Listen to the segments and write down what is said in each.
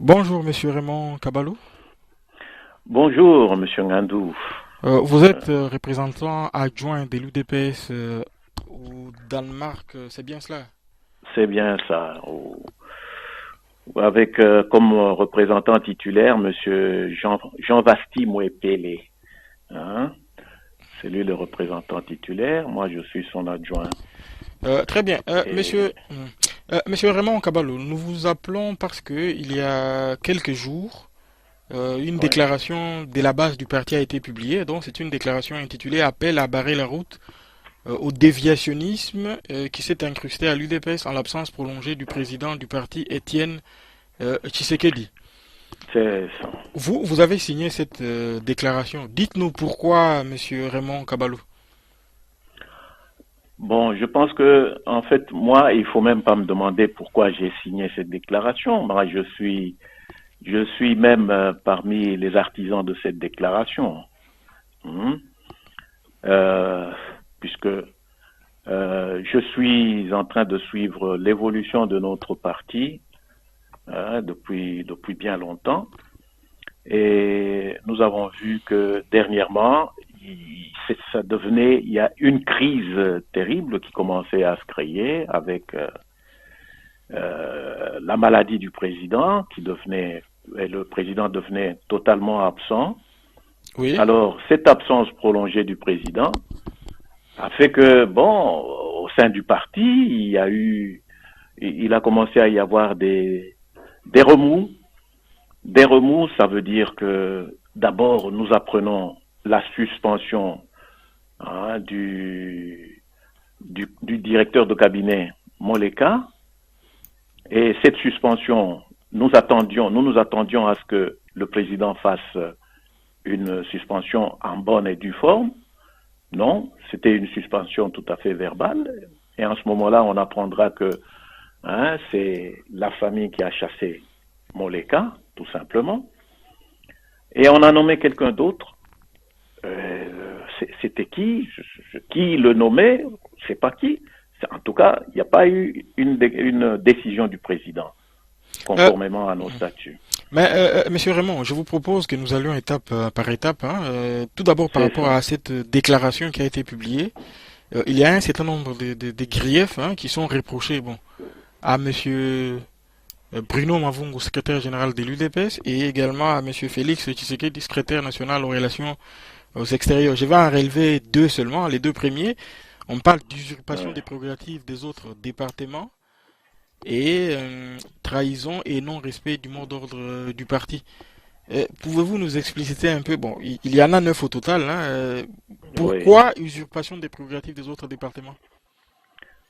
Bonjour, monsieur Raymond Kabalo. Bonjour, Monsieur Ngandou. Vous êtes représentant adjoint de l'UDPS au Danemark, c'est bien cela? C'est bien ça. Avec comme représentant titulaire Monsieur Jean Vasti Mouepele. Hein? C'est lui le représentant titulaire. Moi, je suis son adjoint. Très bien. Et Monsieur Raymond Kabalo, nous vous appelons parce que il y a quelques jours, une ouais. déclaration de la base du parti a été publiée. Donc, c'est une déclaration intitulée Appel à barrer la route au déviationnisme qui s'est incrusté à l'UDPS en l'absence prolongée du président du parti Étienne Tshisekedi. C'est ça. Vous avez signé cette déclaration. Dites-nous pourquoi, monsieur Raymond Kabalo. Bon, je pense que en fait, moi, il faut même pas me demander pourquoi j'ai signé cette déclaration. Moi, je suis même parmi les artisans de cette déclaration. Hein. Euh, Puisque je suis en train de suivre l'évolution de notre parti depuis bien longtemps et nous avons vu que dernièrement, il y a une crise terrible qui commençait à se créer avec la maladie du président et le président devenait totalement absent. Oui. Alors, cette absence prolongée du président a fait que, bon, au sein du parti, il a commencé à y avoir des remous. Des remous, ça veut dire que d'abord, nous apprenons la suspension du directeur de cabinet Moleka. Et cette suspension, nous nous attendions à ce que le président fasse une suspension en bonne et due forme. Non, c'était une suspension tout à fait verbale. Et en ce moment-là, on apprendra que c'est la famille qui a chassé Moleka, tout simplement. Et on a nommé quelqu'un d'autre. C'était qui le nommait? Je ne sais pas qui. En tout cas, il n'y a pas eu une décision du président, Euh, conformément à nos statuts. Monsieur Raymond, je vous propose que nous allions étape par étape, hein. Tout d'abord par C'est rapport ça. à cette déclaration qui a été publiée, il y a un certain nombre de griefs hein, qui sont reprochés bon, à monsieur Bruno Mavungo, secrétaire général de l'UDPS, et également à monsieur Félix Tshisekedi, secrétaire national aux relations aux extérieurs. Je vais en relever deux seulement, les deux premiers. On parle d'usurpation Ouais. des prérogatives des autres départements et trahison et non-respect du mot d'ordre du parti. Pouvez-vous nous expliciter un peu, bon, il y en a neuf au total, hein, Oui. pourquoi usurpation des prérogatives des autres départements?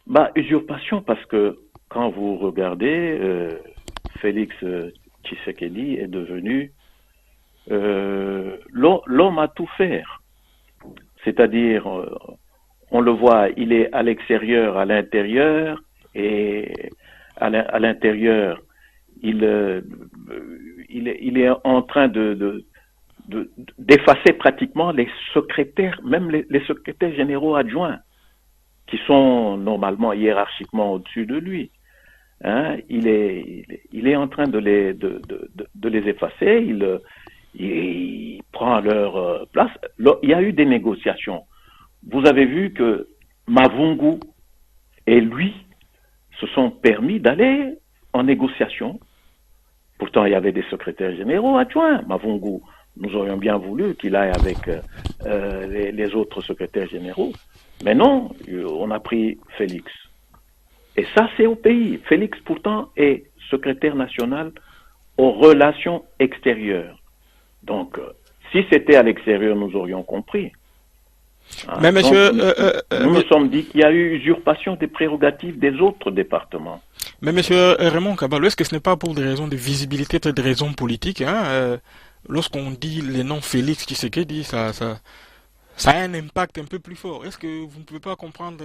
Bah, usurpation, parce que quand vous regardez, Félix Tshisekedi est devenu l'homme à tout faire. C'est-à-dire, on le voit, il est à l'extérieur, à l'intérieur, et à l'intérieur, il, euh, il est en train d'effacer pratiquement les secrétaires, même les secrétaires généraux adjoints, qui sont normalement hiérarchiquement au-dessus de lui. Il est en train de les effacer, il prend leur place. Il y a eu des négociations. Vous avez vu que Mavungu et lui se sont permis d'aller en négociation. Pourtant, il y avait des secrétaires généraux adjoints. Mavungu, nous aurions bien voulu qu'il aille avec les autres secrétaires généraux. Mais non, on a pris Félix. Et ça, c'est au pays. Félix, pourtant, est secrétaire national aux relations extérieures. Donc, si c'était à l'extérieur, nous aurions compris. Mais Donc, monsieur, nous nous sommes dit qu'il y a eu usurpation des prérogatives des autres départements. Raymond Caballо, est-ce que ce n'est pas pour des raisons de visibilité, peut-être des raisons politiques, hein, lorsqu'on dit les noms Félix Tshisekedi, ça a un impact un peu plus fort. Est-ce que vous ne pouvez pas comprendre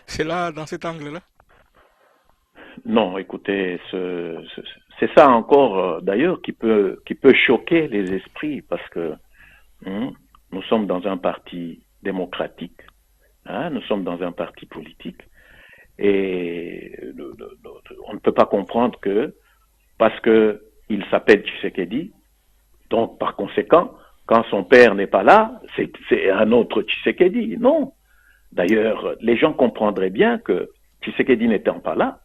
cela dans cet angle-là? Non, écoutez, c'est ça encore, d'ailleurs, qui peut choquer les esprits, parce que nous sommes dans un parti démocratique, nous sommes dans un parti politique, et on ne peut pas comprendre que, parce que il s'appelle Tshisekedi, donc par conséquent, quand son père n'est pas là, c'est un autre Tshisekedi. Non. D'ailleurs, les gens comprendraient bien que Tshisekedi n'étant pas là,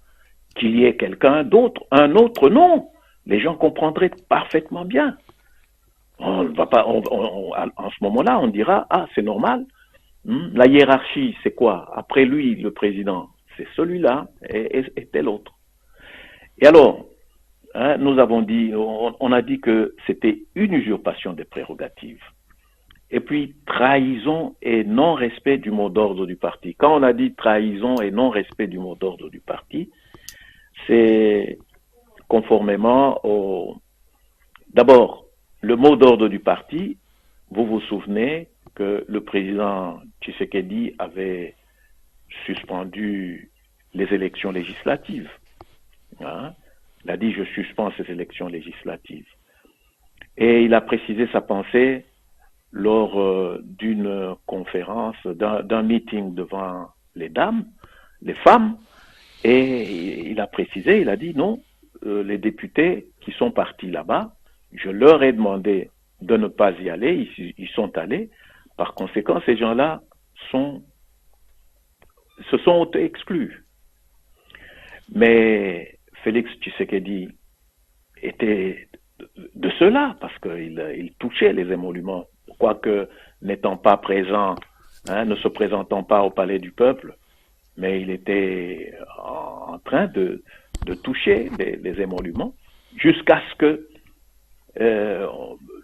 qu'il y ait quelqu'un d'autre, un autre nom. Les gens comprendraient parfaitement bien. On va pas, en ce moment-là, on dira, ah, c'est normal. La hiérarchie, c'est quoi? Après lui, le président, c'est celui-là et tel autre. Et alors, hein, nous avons dit, on a dit que c'était une usurpation des prérogatives. Et puis, trahison et non-respect du mot d'ordre du parti. Quand on a dit trahison et non-respect du mot d'ordre du parti, c'est conformément au... D'abord, le mot d'ordre du parti, vous vous souvenez que le président Tshisekedi avait suspendu les élections législatives. Hein? Il a dit, je suspends ces élections législatives. Et il a précisé sa pensée lors d'une conférence, d'un meeting devant les dames, les femmes, et il a précisé, il a dit non, les députés qui sont partis là-bas, je leur ai demandé de ne pas y aller, ils sont allés, par conséquent, ces gens-là se sont auto-exclus. Mais Félix Tshisekedi était de ceux-là, parce qu'il touchait les émoluments, quoique n'étant pas présent, hein, ne se présentant pas au palais du peuple, mais il était en train de toucher les émoluments, jusqu'à ce que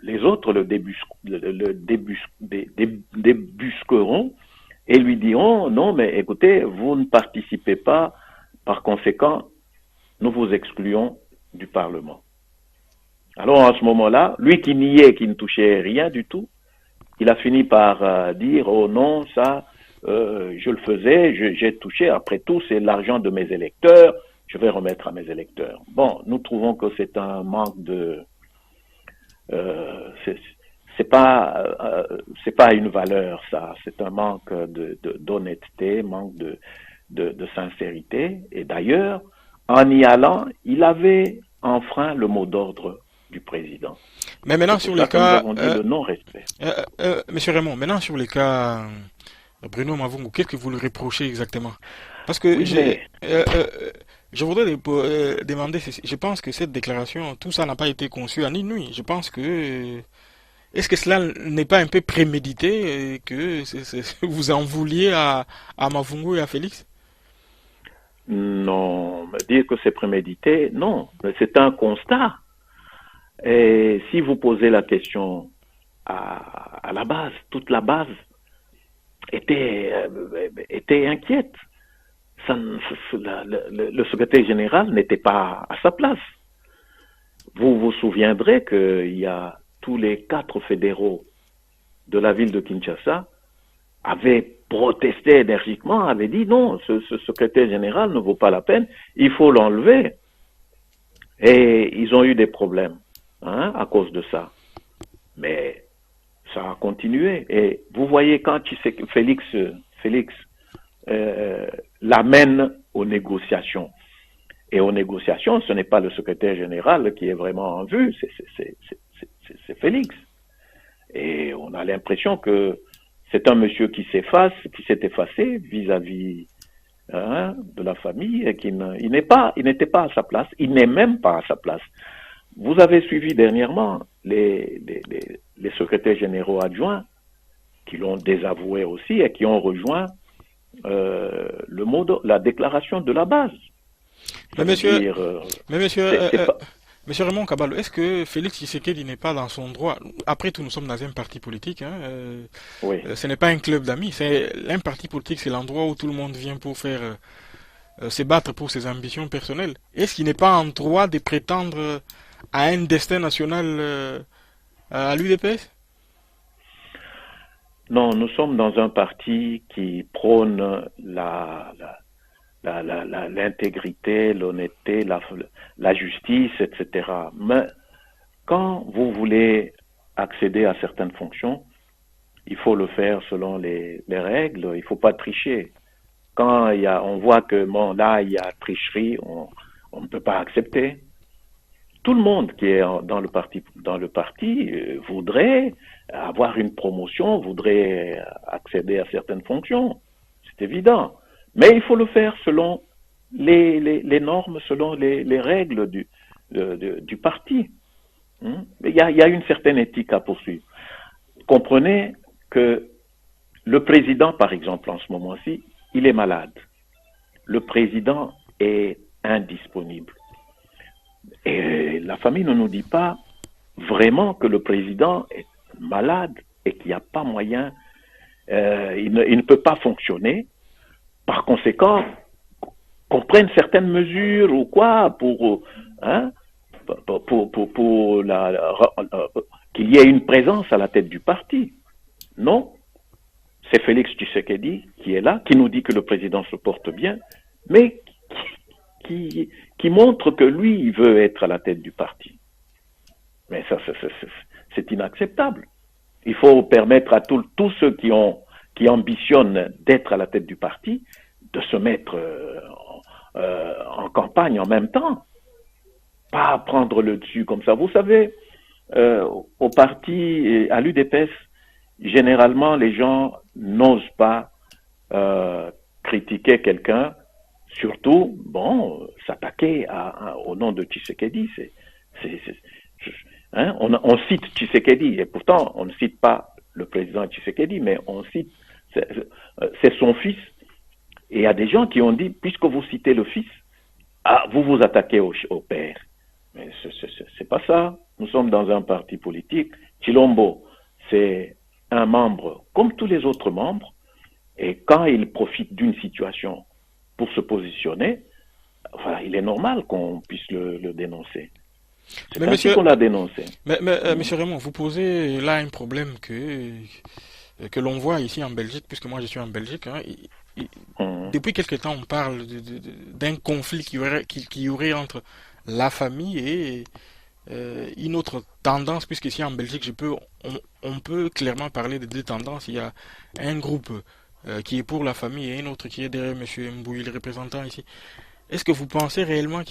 les autres le débusqueront et lui diront, non, mais écoutez, vous ne participez pas, par conséquent, nous vous excluons du Parlement. Alors, en ce moment-là, lui qui niait, qui ne touchait rien du tout, il a fini par dire, oh non, ça, je le faisais, j'ai touché, après tout, c'est l'argent de mes électeurs, je vais remettre à mes électeurs. Bon, nous trouvons que c'est un manque de... c'est pas une valeur, ça, c'est un manque d'honnêteté, manque de sincérité, et d'ailleurs, en y allant, il avait enfreint le mot d'ordre du président. Mais maintenant, C'est sur pour les ça que nous cas, avons dit le non-respect. Monsieur Raymond, maintenant, sur les cas, Bruno Mavungu, qu'est-ce que vous lui reprochez exactement? Parce que Oui, mais je voudrais demander, je pense que cette déclaration, tout ça n'a pas été conçu à ni nuit. Je pense que, est-ce que cela n'est pas un peu prémédité, que vous en vouliez à Mavungu et à Félix? non, dire que c'est prémédité, non, c'est un constat. Et si vous posez la question à la base, toute la base était inquiète. Le secrétaire général n'était pas à sa place. Vous vous souviendrez qu'il y a tous les 4 fédéraux de la ville de Kinshasa avaient protesté énergiquement, avaient dit non, ce secrétaire général ne vaut pas la peine, il faut l'enlever. Et ils ont eu des problèmes à cause de ça. Mais ça a continué. Et vous voyez quand Félix l'amène aux négociations. Et aux négociations, ce n'est pas le secrétaire général qui est vraiment en vue, c'est Félix. Et on a l'impression que c'est un monsieur qui s'efface, qui s'est effacé vis-à-vis de la famille et il n'était pas à sa place, il n'est même pas à sa place. Vous avez suivi dernièrement les secrétaires généraux adjoints qui l'ont désavoué aussi et qui ont rejoint la déclaration de la base. Mais monsieur, Dire, mais monsieur, c'est pas... monsieur Raymond Kabalo, est-ce que Félix Tshisekedi n'est pas dans son droit? Après tout, nous sommes dans un parti politique, hein, Oui. ce n'est pas un club d'amis, c'est un parti politique, c'est l'endroit où tout le monde vient pour faire se battre pour ses ambitions personnelles. Est-ce qu'il n'est pas en droit de prétendre à un destin national à l'UDPS? Non, nous sommes dans un parti qui prône l'intégrité, l'honnêteté, la justice, etc. Mais quand vous voulez accéder à certaines fonctions, il faut le faire selon les règles, il ne faut pas tricher. Quand on voit que bon, là, il y a tricherie, on ne peut pas accepter. tout le monde qui est dans le parti voudrait avoir une promotion, voudrait accéder à certaines fonctions. C'est évident. Mais il faut le faire selon les normes, selon les règles du parti. Mais il y a une certaine éthique à poursuivre. Comprenez que le président, par exemple, en ce moment-ci, il est malade. Le président est indisponible. Et la famille ne nous dit pas vraiment que le président est malade et qu'il n'y a pas moyen, il ne peut pas fonctionner. Par conséquent, qu'on prenne certaines mesures ou quoi pour qu'il y ait une présence à la tête du parti. Non, c'est Félix Tshisekedi qui est là, qui nous dit que le président se porte bien, mais qui montre que lui, il veut être à la tête du parti. Mais ça, c'est inacceptable. Il faut permettre à tous ceux qui ambitionnent d'être à la tête du parti de se mettre en campagne en même temps. Pas prendre le dessus comme ça. Vous savez, au parti, à l'UDPS, généralement, les gens n'osent pas critiquer quelqu'un, surtout, s'attaquer au nom de Tshisekedi. On cite Tshisekedi, et pourtant, on ne cite pas le président Tshisekedi, mais on cite, c'est son fils. Et il y a des gens qui ont dit, puisque vous citez le fils, vous vous attaquez au père. Mais c'est pas ça. Nous sommes dans un parti politique. Chilombo, c'est un membre comme tous les autres membres. Et quand il profite d'une situation pour se positionner, il est normal qu'on puisse le dénoncer. C'est ainsi qu'on l'a dénoncé. Mais monsieur Raymond, vous posez là un problème que l'on voit ici en Belgique, puisque moi je suis en Belgique. Depuis quelque temps, on parle d'un conflit qui y aurait entre la famille et une autre tendance, puisque ici en Belgique, on peut clairement parler de deux tendances. Il y a un groupe qui est pour la famille et un autre qui est derrière M. Mbouyi, le représentant ici. Est-ce que vous pensez réellement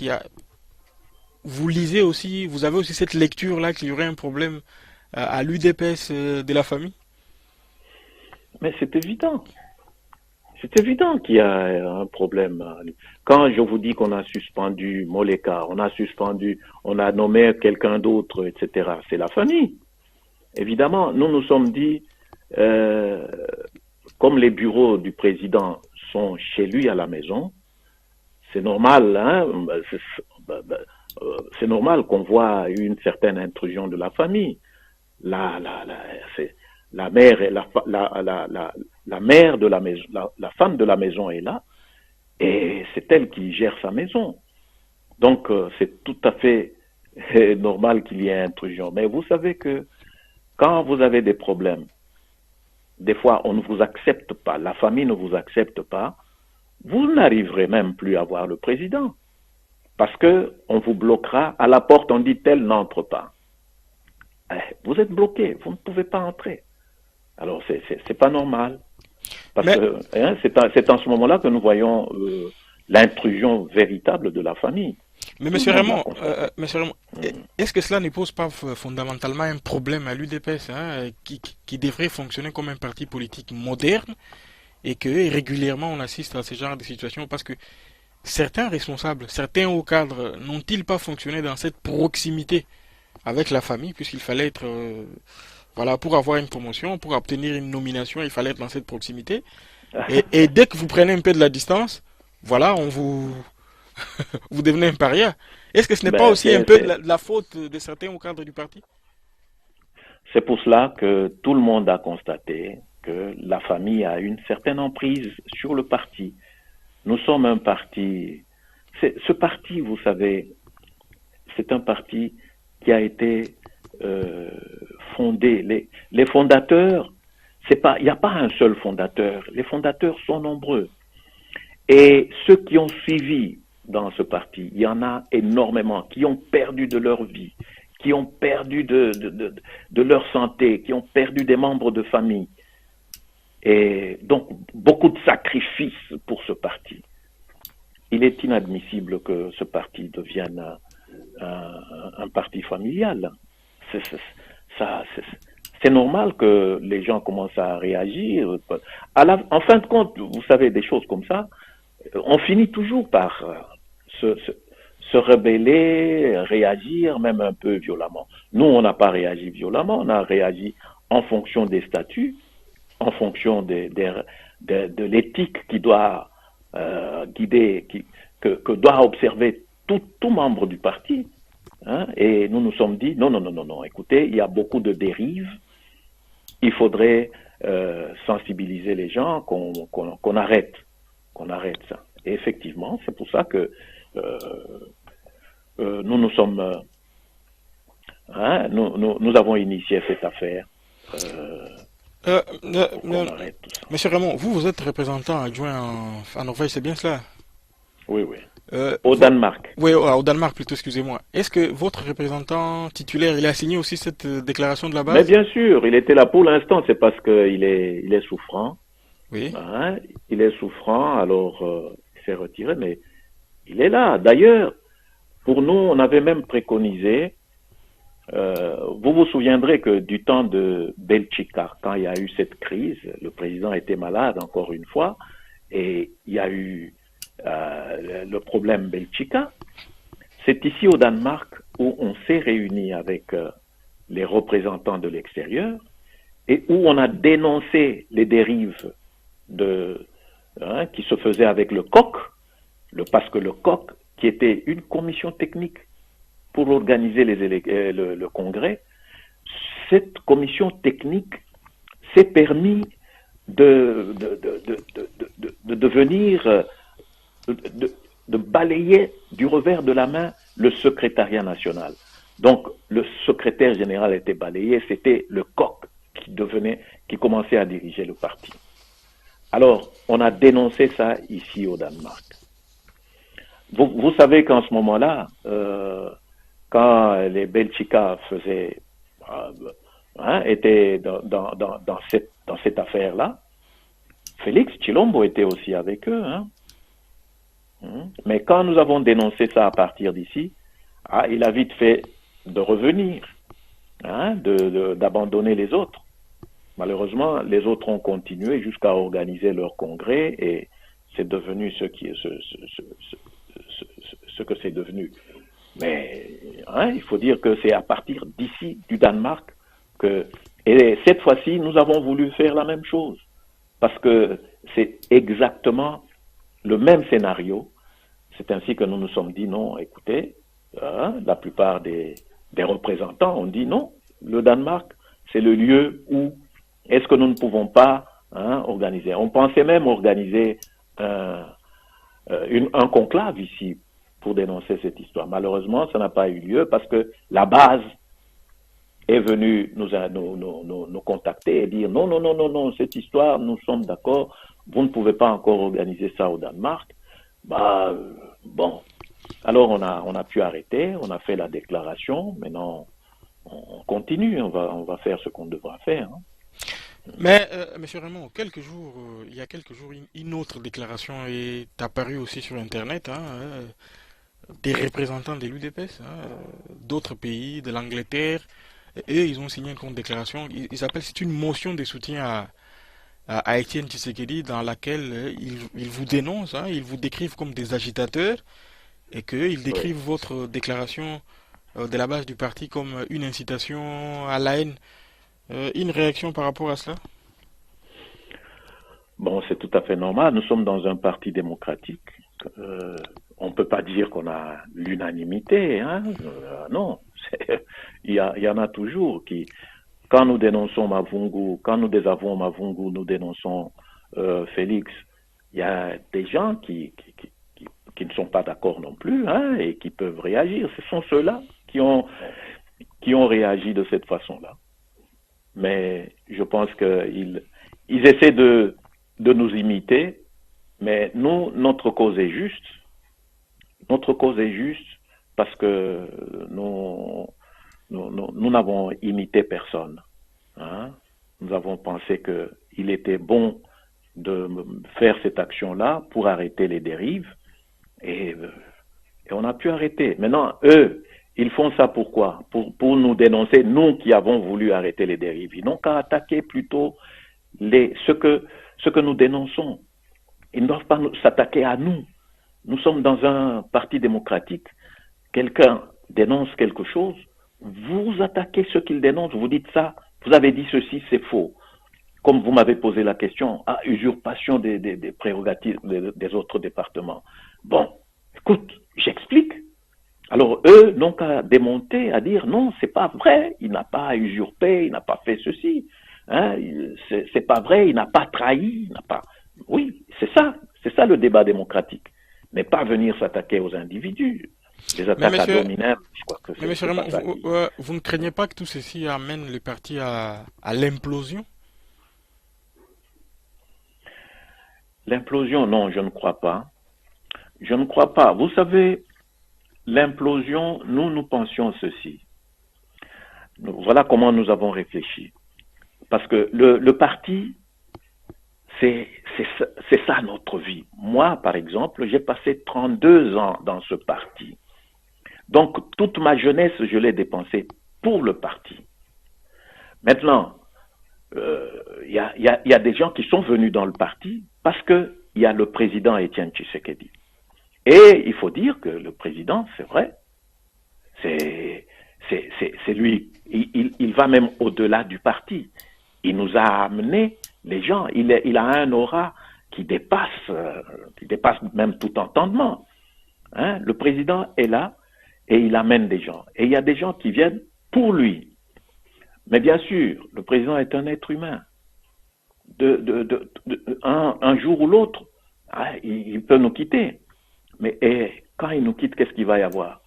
vous lisez aussi, vous avez aussi cette lecture-là qu'il y aurait un problème à l'UDPS de la famille? Mais c'est évident. C'est évident qu'il y a un problème. Quand je vous dis qu'on a suspendu Moleka, on a nommé quelqu'un d'autre, etc., c'est la famille. Évidemment, nous nous sommes dit, comme les bureaux du président sont chez lui à la maison, c'est normal, c'est normal qu'on voit une certaine intrusion de la famille. La mère et la mère de la maison, la femme de la maison est là, et c'est elle qui gère sa maison. Donc c'est tout à fait normal qu'il y ait intrusion. Mais vous savez que quand vous avez des problèmes, des fois on ne vous accepte pas, la famille ne vous accepte pas, vous n'arriverez même plus à voir le président. Parce que on vous bloquera à la porte, on dit tel n'entre pas. Vous êtes bloqué, vous ne pouvez pas entrer. Alors c'est pas normal. Parce que c'est en ce moment-là que nous voyons l'intrusion véritable de la famille. Mais monsieur Raymond, est-ce que cela ne pose pas fondamentalement un problème à l'UDPS qui devrait fonctionner comme un parti politique moderne et que régulièrement on assiste à ce genre de situations parce que certains responsables, certains hauts cadres n'ont-ils pas fonctionné dans cette proximité avec la famille puisqu'il fallait être pour avoir une promotion, pour obtenir une nomination, il fallait être dans cette proximité. Et dès que vous prenez un peu de la distance, on vous vous devenez un paria. Est-ce que ce n'est pas aussi un peu de la faute de certains au cadre du parti? C'est pour cela que tout le monde a constaté que la famille a une certaine emprise sur le parti. Nous sommes un parti. Ce parti, vous savez, c'est un parti qui a été fondé. Les fondateurs, il n'y a pas un seul fondateur. Les fondateurs sont nombreux. Et ceux qui ont suivi dans ce parti, il y en a énormément qui ont perdu de leur vie, qui ont perdu de leur santé, qui ont perdu des membres de famille. Et donc, beaucoup de sacrifices pour ce parti. Il est inadmissible que ce parti devienne un parti familial. C'est, c'est- ça, c'est normal que les gens commencent à réagir. En fin de compte, vous savez, des choses comme ça, on finit toujours par se, se, se rebeller, réagir, même un peu violemment. Nous, on n'a pas réagi violemment, on a réagi en fonction des statuts, en fonction de l'éthique qui doit guider, que doit observer tout membre du parti. Hein, et nous nous sommes dit, non, non, non, non, non, écoutez, il y a beaucoup de dérives, il faudrait sensibiliser les gens, qu'on arrête, ça. Et effectivement, c'est pour ça que euh, nous nous sommes, nous avons initié cette affaire euh, Euh, euh, pour qu'on euh, arrête tout ça. Monsieur Raymond, vous êtes représentant adjoint en Norvège, c'est bien cela? Oui, oui. Euh, Au vo- Danemark. oui, au Danemark plutôt, excusez-moi. Est-ce que votre représentant titulaire, il a signé aussi cette déclaration de la Mais base? bien sûr, il était là pour l'instant, c'est parce il est souffrant. Oui. Hein, il est souffrant, alors il s'est retiré, mais il est là. D'ailleurs, pour nous, on avait même préconisé, vous vous souviendrez que du temps de Belchika, quand il y a eu cette crise, le président était malade encore une fois, et il y a eu le problème Belchika. C'est ici au Danemark où on s'est réuni avec les représentants de l'extérieur et où on a dénoncé les dérives qui se faisaient avec le COC, parce que le COC, qui était une commission technique pour organiser le congrès, cette commission technique s'est permis de devenir, de balayer du revers de la main le secrétariat national. Donc, le secrétaire général était balayé, c'était le coq qui commençait à diriger le parti. Alors, on a dénoncé ça ici au Danemark. Vous savez qu'en ce moment-là, quand les Belchika étaient dans cette affaire-là, Félix Chilombo était aussi avec eux. Hein. Mais quand nous avons dénoncé ça à partir d'ici, il a vite fait de revenir, d'abandonner les autres. Malheureusement, les autres ont continué jusqu'à organiser leur congrès et c'est devenu ce que c'est devenu. Mais il faut dire que c'est à partir d'ici, du Danemark, et cette fois-ci, nous avons voulu faire la même chose. Parce que c'est exactement le même scénario. C'est ainsi que nous nous sommes dit, non, écoutez, la plupart des représentants ont dit, non, le Danemark, c'est le lieu où est-ce que nous ne pouvons pas organiser. On pensait même organiser un conclave ici pour dénoncer cette histoire. Malheureusement, ça n'a pas eu lieu parce que la base est venue nous contacter et dire non, non, non, non, non, cette histoire, nous sommes d'accord, vous ne pouvez pas encore organiser ça au Danemark. Bon. Alors on a pu arrêter, on a fait la déclaration, maintenant on continue, on va faire ce qu'on devra faire. Hein. Mais, Monsieur Raymond, il y a quelques jours, une autre déclaration est apparue aussi sur Internet, des représentants de l'UDPS, d'autres pays, de l'Angleterre. Et eux, ils ont signé une contre-déclaration. Ils appellent, c'est une motion de soutien à Étienne Tshisekedi dans laquelle ils vous dénoncent, ils vous décrivent comme des agitateurs et qu'ils Oui. décrivent votre déclaration de la base du parti comme une incitation à la haine. Une réaction par rapport à cela? Bon, c'est tout à fait normal. Nous sommes dans un parti démocratique. Euh, on ne peut pas dire qu'on a l'unanimité. Hein. Non, il y en a toujours qui, quand nous dénonçons Mavungu, quand nous désavouons Mavungu, nous dénonçons Félix, il y a des gens qui ne sont pas d'accord non plus et qui peuvent réagir. Ce sont ceux-là qui ont réagi de cette façon-là. Mais je pense qu'ils essaient de nous imiter, mais nous, notre cause est juste. Notre cause est juste parce que nous n'avons imité personne. Hein. Nous avons pensé qu'il était bon de faire cette action-là pour arrêter les dérives. Et Et on a pu arrêter. Maintenant, eux, ils font ça pourquoi? Pour nous dénoncer, nous qui avons voulu arrêter les dérives. Ils n'ont qu'à attaquer plutôt ce que nous dénonçons. Ils ne doivent pas s'attaquer à nous. Nous sommes dans un parti démocratique. Quelqu'un dénonce quelque chose, vous attaquez ce qu'il dénonce, vous dites ça, vous avez dit ceci, c'est faux. Comme vous m'avez posé la question, usurpation des prérogatives des autres départements. Bon, écoute, j'explique. Alors eux n'ont qu'à démonter, à dire non, c'est pas vrai, il n'a pas usurpé, il n'a pas fait ceci, hein, c'est pas vrai, il n'a pas trahi, il n'a pas. Oui, c'est ça le débat démocratique, mais pas venir s'attaquer aux individus. Les Mais attaques à monsieur, dominem, je crois que mais monsieur c'est Raymond, pas ça qui. vous ne craignez pas que tout ceci amène le parti à l'implosion? L'implosion, non, je ne crois pas. Je ne crois pas. Vous savez, l'implosion, nous pensions ceci. Voilà comment nous avons réfléchi. Parce que le parti, c'est ça notre vie. Moi, par exemple, j'ai passé 32 ans dans ce parti. Donc, toute ma jeunesse, je l'ai dépensée pour le parti. Maintenant, il y a des gens qui sont venus dans le parti parce qu'il y a le président Étienne Tshisekedi. Et il faut dire que le président, c'est vrai, c'est lui, il va même au-delà du parti. Il nous a amené les gens, il a un aura qui dépasse même tout entendement. Hein? Le président est là et il amène des gens. Et il y a des gens qui viennent pour lui. Mais bien sûr, le président est un être humain. Un jour ou l'autre, il peut nous quitter. Mais quand il nous quitte, qu'est-ce qu'il va y avoir?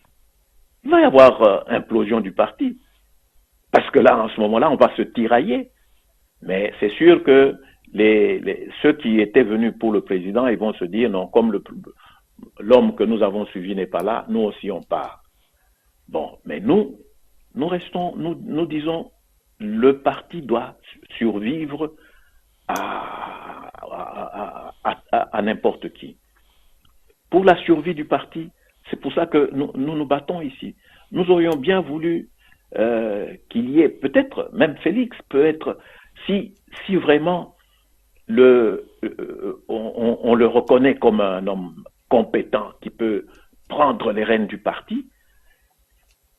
Il va y avoir implosion du parti. Parce que là, en ce moment-là, on va se tirailler. Mais c'est sûr que ceux qui étaient venus pour le président, ils vont se dire, non, comme l'homme que nous avons suivi n'est pas là, nous aussi on part. Bon, mais nous restons, nous disons, le parti doit survivre à n'importe qui. Pour la survie du parti, c'est pour ça que nous battons ici. Nous aurions bien voulu qu'il y ait, peut-être, même Félix peut être, si vraiment on le reconnaît comme un homme compétent qui peut prendre les rênes du parti,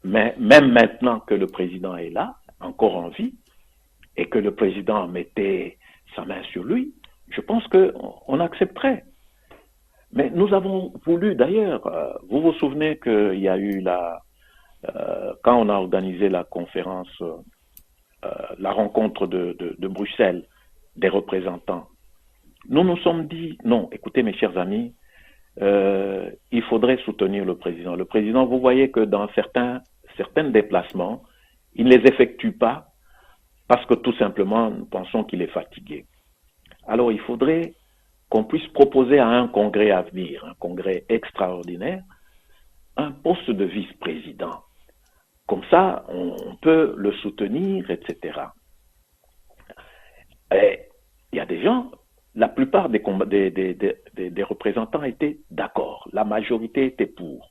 mais même maintenant que le président est là, encore en vie, et que le président mettait sa main sur lui, je pense qu'on accepterait. Mais nous avons voulu, d'ailleurs, vous vous souvenez qu'il y a eu quand on a organisé la conférence, la rencontre de Bruxelles, des représentants, nous nous sommes dit, non, écoutez mes chers amis, il faudrait soutenir le président. Le président, vous voyez que dans certains déplacements, il ne les effectue pas parce que tout simplement, nous pensons qu'il est fatigué. Alors, il faudrait qu'on puisse proposer à un congrès à venir, un congrès extraordinaire, un poste de vice-président. Comme ça, on peut le soutenir, etc. Et il y a des gens, la plupart des représentants étaient d'accord, la majorité était pour.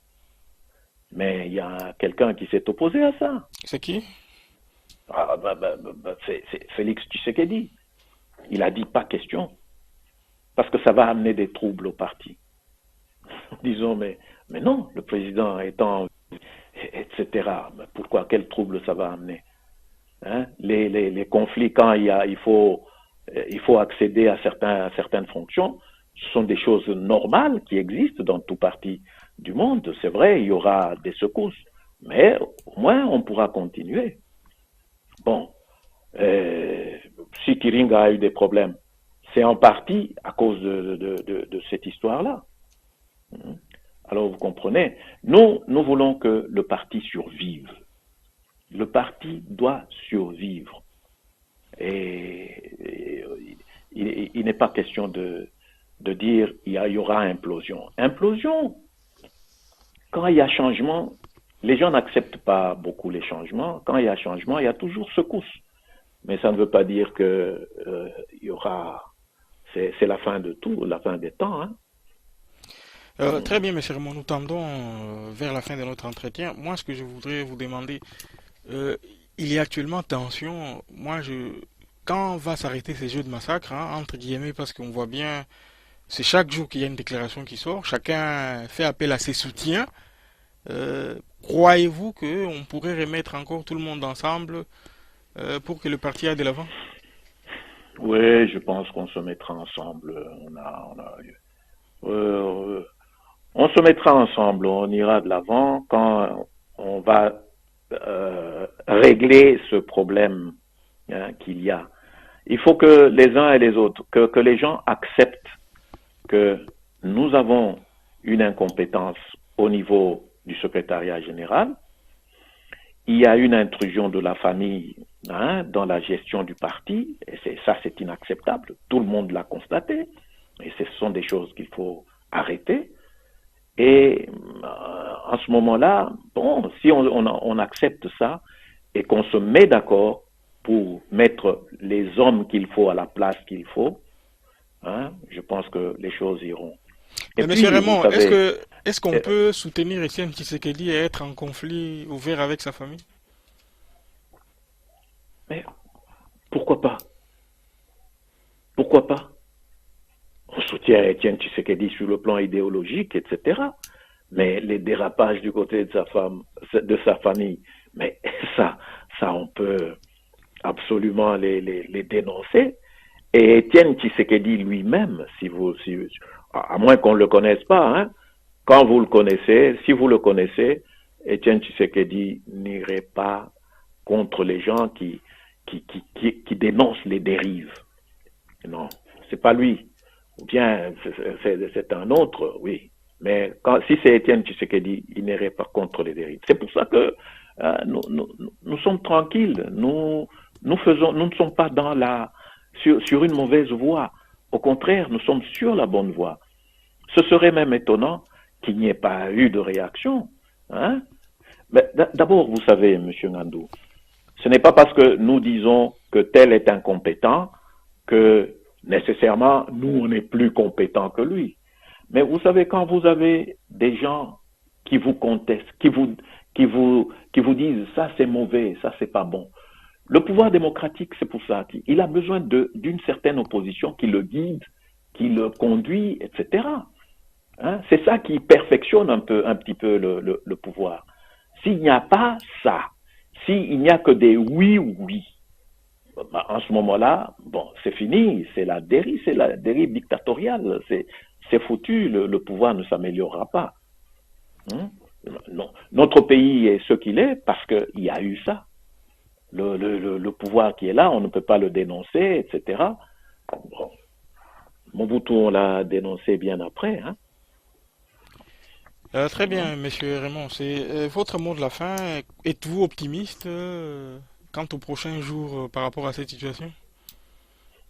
Mais il y a quelqu'un qui s'est opposé à ça. C'est qui? C'est Félix Tshisekedi. Il a dit pas question, parce que ça va amener des troubles au parti. Disons, mais non, le président étant, etc. Pourquoi, quel trouble ça va amener? Hein? Les conflits, quand il faut accéder à certaines fonctions, ce sont des choses normales qui existent dans tout parti du monde. C'est vrai, il y aura des secousses, mais au moins on pourra continuer. Bon, si Kiringa a eu des problèmes, c'est en partie à cause de cette histoire-là. Alors vous comprenez, nous voulons que le parti survive. Le parti doit survivre. Et il n'est pas question de dire il y aura implosion. Implosion, quand il y a changement, les gens n'acceptent pas beaucoup les changements. Quand il y a changement, il y a toujours secousse. Mais ça ne veut pas dire que il y aura, c'est la fin de tout, la fin des temps. Hein. Très bien, monsieur Raymond, nous tendons vers la fin de notre entretien. Moi, ce que je voudrais vous demander, euh, il y a actuellement tension. Quand va s'arrêter ces jeux de massacre, hein, entre guillemets, parce qu'on voit bien, c'est chaque jour qu'il y a une déclaration qui sort, chacun fait appel à ses soutiens. Croyez-vous qu'on pourrait remettre encore tout le monde ensemble pour que le parti aille de l'avant? Oui, je pense qu'on se mettra ensemble. Euh, on se mettra ensemble, on ira de l'avant quand on va régler ce problème, hein, qu'il y a. Il faut que les uns et les autres, que les gens acceptent que nous avons une incompétence au niveau du secrétariat général. Il y a une intrusion de la famille, hein, dans la gestion du parti, et ça c'est inacceptable. Tout le monde l'a constaté, et ce sont des choses qu'il faut arrêter. Et en ce moment-là, bon, si on accepte ça et qu'on se met d'accord pour mettre les hommes qu'il faut à la place qu'il faut, hein, je pense que les choses iront. Et Mais monsieur puis, vous Raymond, savez, est-ce qu'on euh, peut soutenir Etienne Tshisekedi et être en conflit ouvert avec sa famille? mais pourquoi pas? Pourquoi pas? On soutient Étienne Tshisekedi sur le plan idéologique, etc. Mais les dérapages du côté de sa femme, de sa famille, mais ça, ça on peut absolument les dénoncer. Et Étienne Tshisekedi lui-même, à moins qu'on ne le connaisse pas, hein, quand vous le connaissez, si vous le connaissez, Étienne Tshisekedi n'irait pas contre les gens qui dénoncent les dérives. Non, c'est pas lui. Ou bien c'est un autre, oui. Mais si c'est Étienne Tshisekedi, il n'irait pas contre les dérives. C'est pour ça que nous sommes tranquilles. Nous ne sommes pas sur une mauvaise voie. Au contraire, nous sommes sur la bonne voie. Ce serait même étonnant qu'il n'y ait pas eu de réaction. Hein? Mais d'abord, vous savez, M. Ngandou, ce n'est pas parce que nous disons que tel est incompétent que nécessairement nous, on est plus compétents que lui. Mais vous savez, quand vous avez des gens qui vous contestent, qui vous disent ça c'est mauvais, ça c'est pas bon. Le pouvoir démocratique, c'est pour ça qu'il a besoin d'une certaine opposition qui le guide, qui le conduit, etc. Hein? C'est ça qui perfectionne un petit peu le pouvoir. S'il n'y a pas ça, s'il n'y a que des oui, oui, bah, en ce moment-là, bon, c'est fini, c'est la dérive dictatoriale, c'est foutu, le pouvoir ne s'améliorera pas. Hein? Non. Notre pays est ce qu'il est parce qu'il y a eu ça. Le pouvoir qui est là, on ne peut pas le dénoncer, etc. Bon, Mobutu, on l'a dénoncé bien après. Hein? Très bien, monsieur Raymond. C'est votre mot de la fin. Êtes-vous optimiste quant aux prochains jours par rapport à cette situation?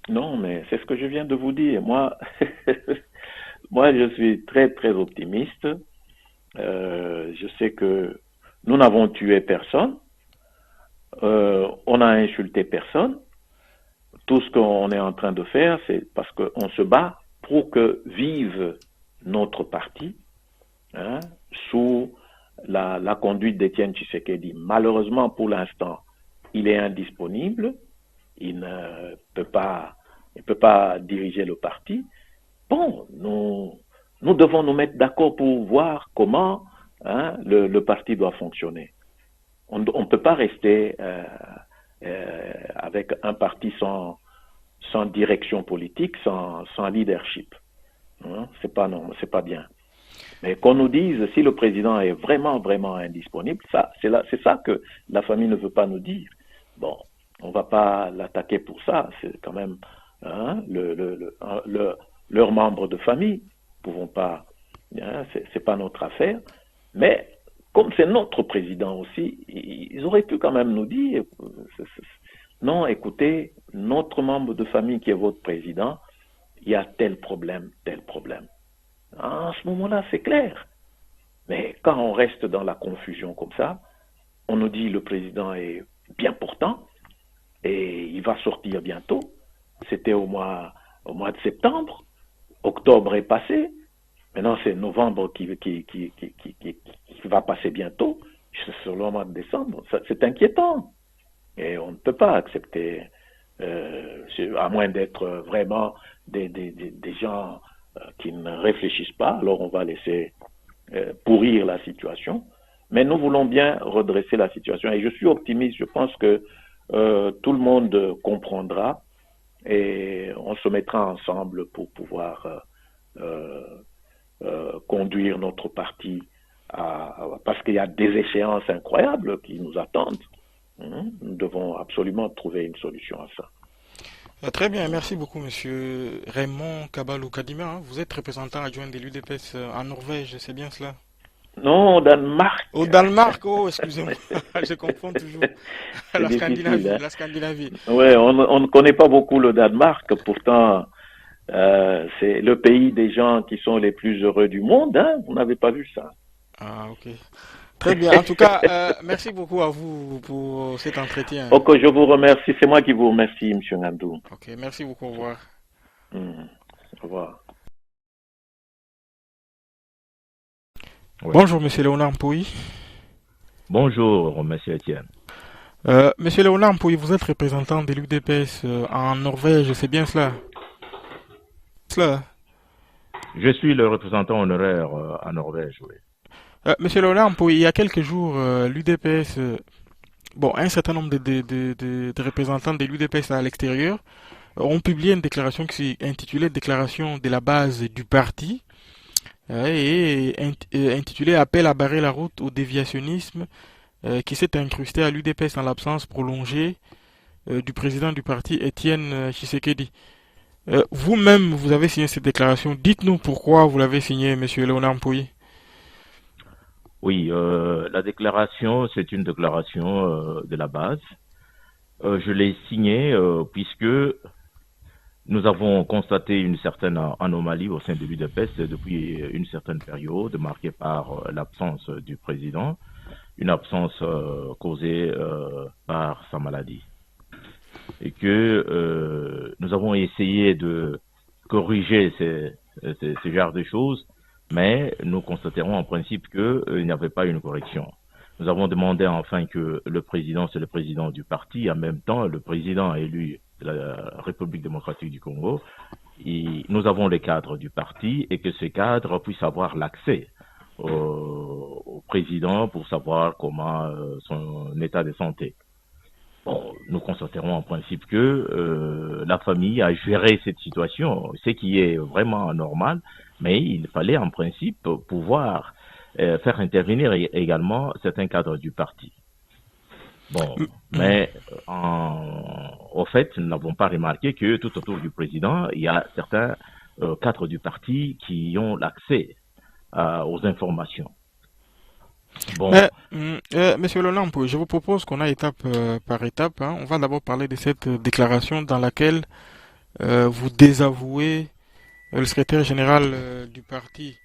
Non, mais c'est ce que je viens de vous dire. Moi, moi, je suis très, très optimiste. Je sais que nous n'avons tué personne, on n'a insulté personne. Tout ce qu'on est en train de faire, c'est parce qu'on se bat pour que vive notre parti, hein, sous la conduite d'Étienne Tshisekedi. Malheureusement, pour l'instant, il est indisponible, il ne peut pas diriger le parti. Bon, nous devons nous mettre d'accord pour voir comment, hein, le parti doit fonctionner. On ne peut pas rester avec un parti sans direction politique, sans leadership. Hein, c'est pas bien. Mais qu'on nous dise si le président est vraiment, vraiment indisponible, c'est ça que la famille ne veut pas nous dire. Bon, on ne va pas l'attaquer pour ça. C'est quand même, hein, leurs membres de famille. Nous ne pouvons pas, hein, c'est pas notre affaire. Mais comme c'est notre président aussi, ils auraient pu quand même nous dire, non, écoutez, notre membre de famille qui est votre président, il y a tel problème, tel problème. En ce moment-là, c'est clair. Mais quand on reste dans la confusion comme ça, on nous dit le président est bien portant et il va sortir bientôt. C'était au mois de septembre. Octobre est passé. Maintenant, c'est novembre qui va passer bientôt, sur le mois de décembre. C'est inquiétant. Et on ne peut pas accepter, à moins d'être vraiment des gens qui ne réfléchissent pas, alors on va laisser pourrir la situation. Mais nous voulons bien redresser la situation. Et je suis optimiste, je pense que tout le monde comprendra et on se mettra ensemble pour pouvoir conduire notre parti parce qu'il y a des échéances incroyables qui nous attendent. Nous devons absolument trouver une solution à ça. Très bien, merci beaucoup, monsieur Raymond Kabalou Kadima, hein. Vous êtes représentant adjoint de l'UDPS en Norvège, c'est bien cela? Non, au Danemark. Au Danemark, oh, excusez-moi, je confonds toujours. C'est La difficile. Scandinavie, Hein? la Scandinavie. Ouais, on ne connaît pas beaucoup le Danemark, pourtant c'est le pays des gens qui sont les plus heureux du monde. Hein? Vous n'avez pas vu ça? Ah, ok. Très bien. En tout cas, merci beaucoup à vous pour cet entretien. Ok, je vous remercie. C'est moi qui vous remercie, M. Ngandou. Ok, merci beaucoup. Au revoir. Au revoir. Ouais. Bonjour, Monsieur Léonard Mpouy. Bonjour, Monsieur Etienne. Monsieur Léonard Mpouy, vous êtes représentant de l'UDPS en Norvège, c'est bien cela? Je suis le représentant honoraire en Norvège, oui. Monsieur Léonard Mpouy, il y a quelques jours, l'UDPS, un certain nombre de représentants de l'UDPS à l'extérieur ont publié une déclaration qui s'est intitulée Déclaration de la base du parti et intitulée Appel à barrer la route au déviationnisme qui s'est incrusté à l'UDPS en l'absence prolongée du président du parti, Étienne Tshisekedi. Vous-même, vous avez signé cette déclaration. Dites-nous pourquoi vous l'avez signée, monsieur Léonard Mpouy. Oui, la déclaration, c'est une déclaration de la base. Je l'ai signée puisque nous avons constaté une certaine anomalie au sein de l'UDPS depuis une certaine période, marquée par l'absence du président, une absence causée par sa maladie. Et que nous avons essayé de corriger ce genre de choses, mais nous constaterons en principe qu'il n'y avait pas une correction. Nous avons demandé enfin que le président, c'est le président du parti, en même temps le président élu de la République démocratique du Congo, et nous avons les cadres du parti et que ces cadres puissent avoir l'accès au président pour savoir comment son état de santé. Bon, nous constaterons en principe que la famille a géré cette situation, ce qui est vraiment normal, mais il fallait en principe pouvoir faire intervenir également certains cadres du parti. Bon, mais au fait, nous n'avons pas remarqué que tout autour du président, il y a certains cadres du parti qui ont l'accès aux informations. Bon. Monsieur Lelampo, je vous propose qu'on aille étape par étape. Hein. On va d'abord parler de cette déclaration dans laquelle vous désavouez le secrétaire général du parti,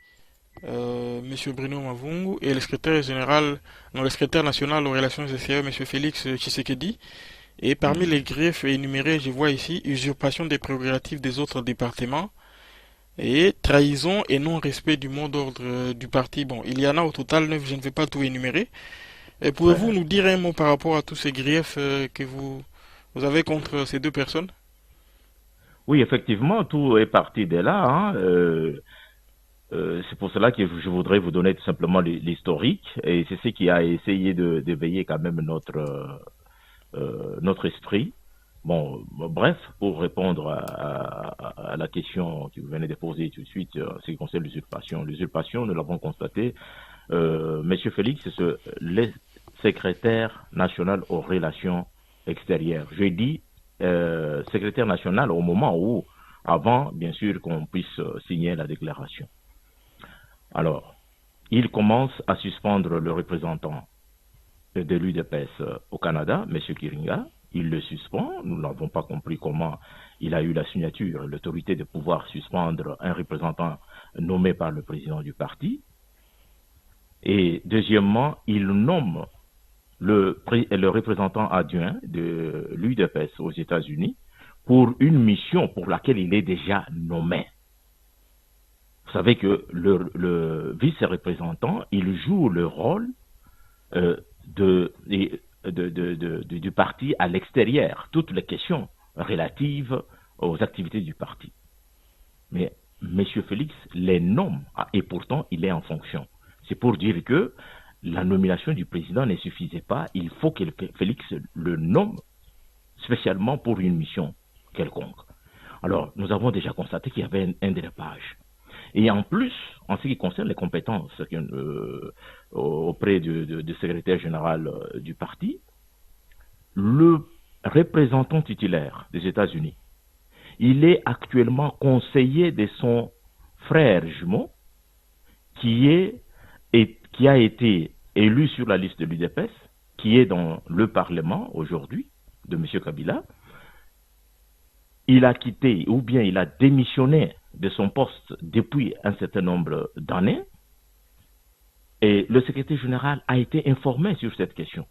Monsieur Bruno Mavungu, et le secrétaire national aux relations extérieures, Monsieur Félix Tshisekedi. Et parmi les griefs énumérés, je vois ici usurpation des prérogatives des autres départements et trahison et non-respect du mot d'ordre du parti. Bon, il y en a au total 9, je ne vais pas tout énumérer. Pouvez-vous nous dire un mot par rapport à tous ces griefs que vous avez contre ces deux personnes? Oui, effectivement, tout est parti de là. Hein. C'est pour cela que je voudrais vous donner tout simplement l'historique. Et c'est ce qui a essayé d'éveiller quand même notre esprit. Bon, bref, pour répondre à la question que vous venez de poser tout de suite, ce qui concerne l'usurpation. L'usurpation, nous l'avons constaté. Monsieur Félix, c'est le secrétaire national aux relations extérieures. Je dis secrétaire national au moment où, avant, bien sûr, qu'on puisse signer la déclaration. Alors, il commence à suspendre le représentant de l'UDPS au Canada, Monsieur Kiringa. Il le suspend. Nous n'avons pas compris comment il a eu la signature et l'autorité de pouvoir suspendre un représentant nommé par le président du parti. Et deuxièmement, il nomme le représentant adjoint de l'UDPS aux États-Unis pour une mission pour laquelle il est déjà nommé. savez que le vice-représentant, il joue le rôle du parti à l'extérieur, toutes les questions relatives aux activités du parti. Mais M. Félix les nomme, et pourtant il est en fonction. C'est pour dire que la nomination du président ne suffisait pas, il faut que Félix le nomme spécialement pour une mission quelconque. Alors, nous avons déjà constaté qu'il y avait un dérapage. Et en plus, en ce qui concerne les compétences auprès du secrétaire général du parti, le représentant titulaire des États-Unis, il est actuellement conseiller de son frère jumeau qui a été élu sur la liste de l'UDPS, qui est dans le Parlement aujourd'hui, de M. Kabila. Il a quitté ou bien il a démissionné de son poste depuis un certain nombre d'années et le secrétaire général a été informé sur cette question.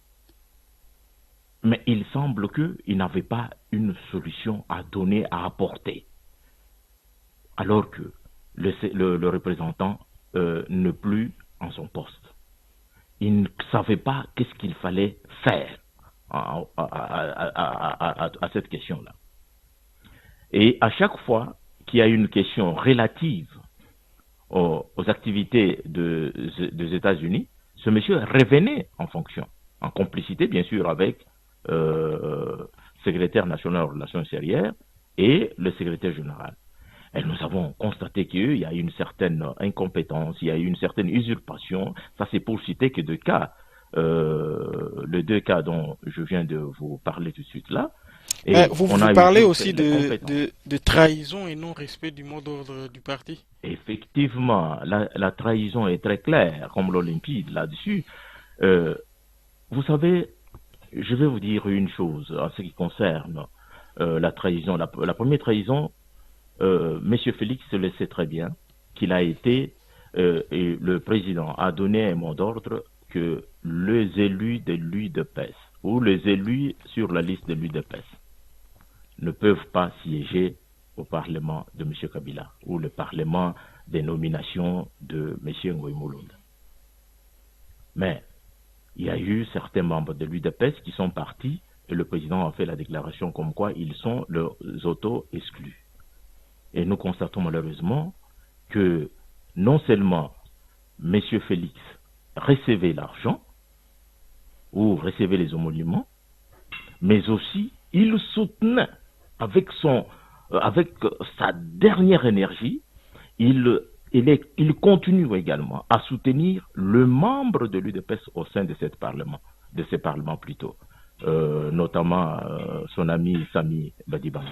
Mais il semble qu'il n'avait pas une solution à donner, à apporter. Alors que le représentant n'est plus en son poste. Il ne savait pas qu'est-ce qu'il fallait faire à cette question-là. Et à chaque fois qu'il y a une question relative aux activités des États-Unis, ce monsieur revenait en fonction, en complicité bien sûr avec secrétaire national des relations extérieures et le secrétaire général. Et nous avons constaté qu'il y a une certaine incompétence, il y a une certaine usurpation. Ça, c'est pour citer que deux cas, les deux cas dont je viens de vous parler tout de suite là. Et vous parlez aussi de trahison et non-respect du mot d'ordre du parti. Effectivement, la trahison est très claire, comme l'Olympide là-dessus. Vous savez, je vais vous dire une chose en ce qui concerne la trahison. La première trahison, M. Félix le sait très bien, qu'il a été, et le président a donné un mot d'ordre que les élus de l'UDPS ou les élus sur la liste de l'UDPS ne peuvent pas siéger au Parlement de M. Kabila ou le Parlement des nominations de M. Ngoï Mulunda. Mais il y a eu certains membres de l'UDPS qui sont partis et le président a fait la déclaration comme quoi ils sont les auto-exclus. Et nous constatons malheureusement que non seulement M. Félix recevait l'argent ou recevait les émoluments, mais aussi il soutenait avec sa dernière énergie, il continue également à soutenir le membre de l'UDPS au sein de ces parlements plutôt, notamment son ami Sami Badibanga.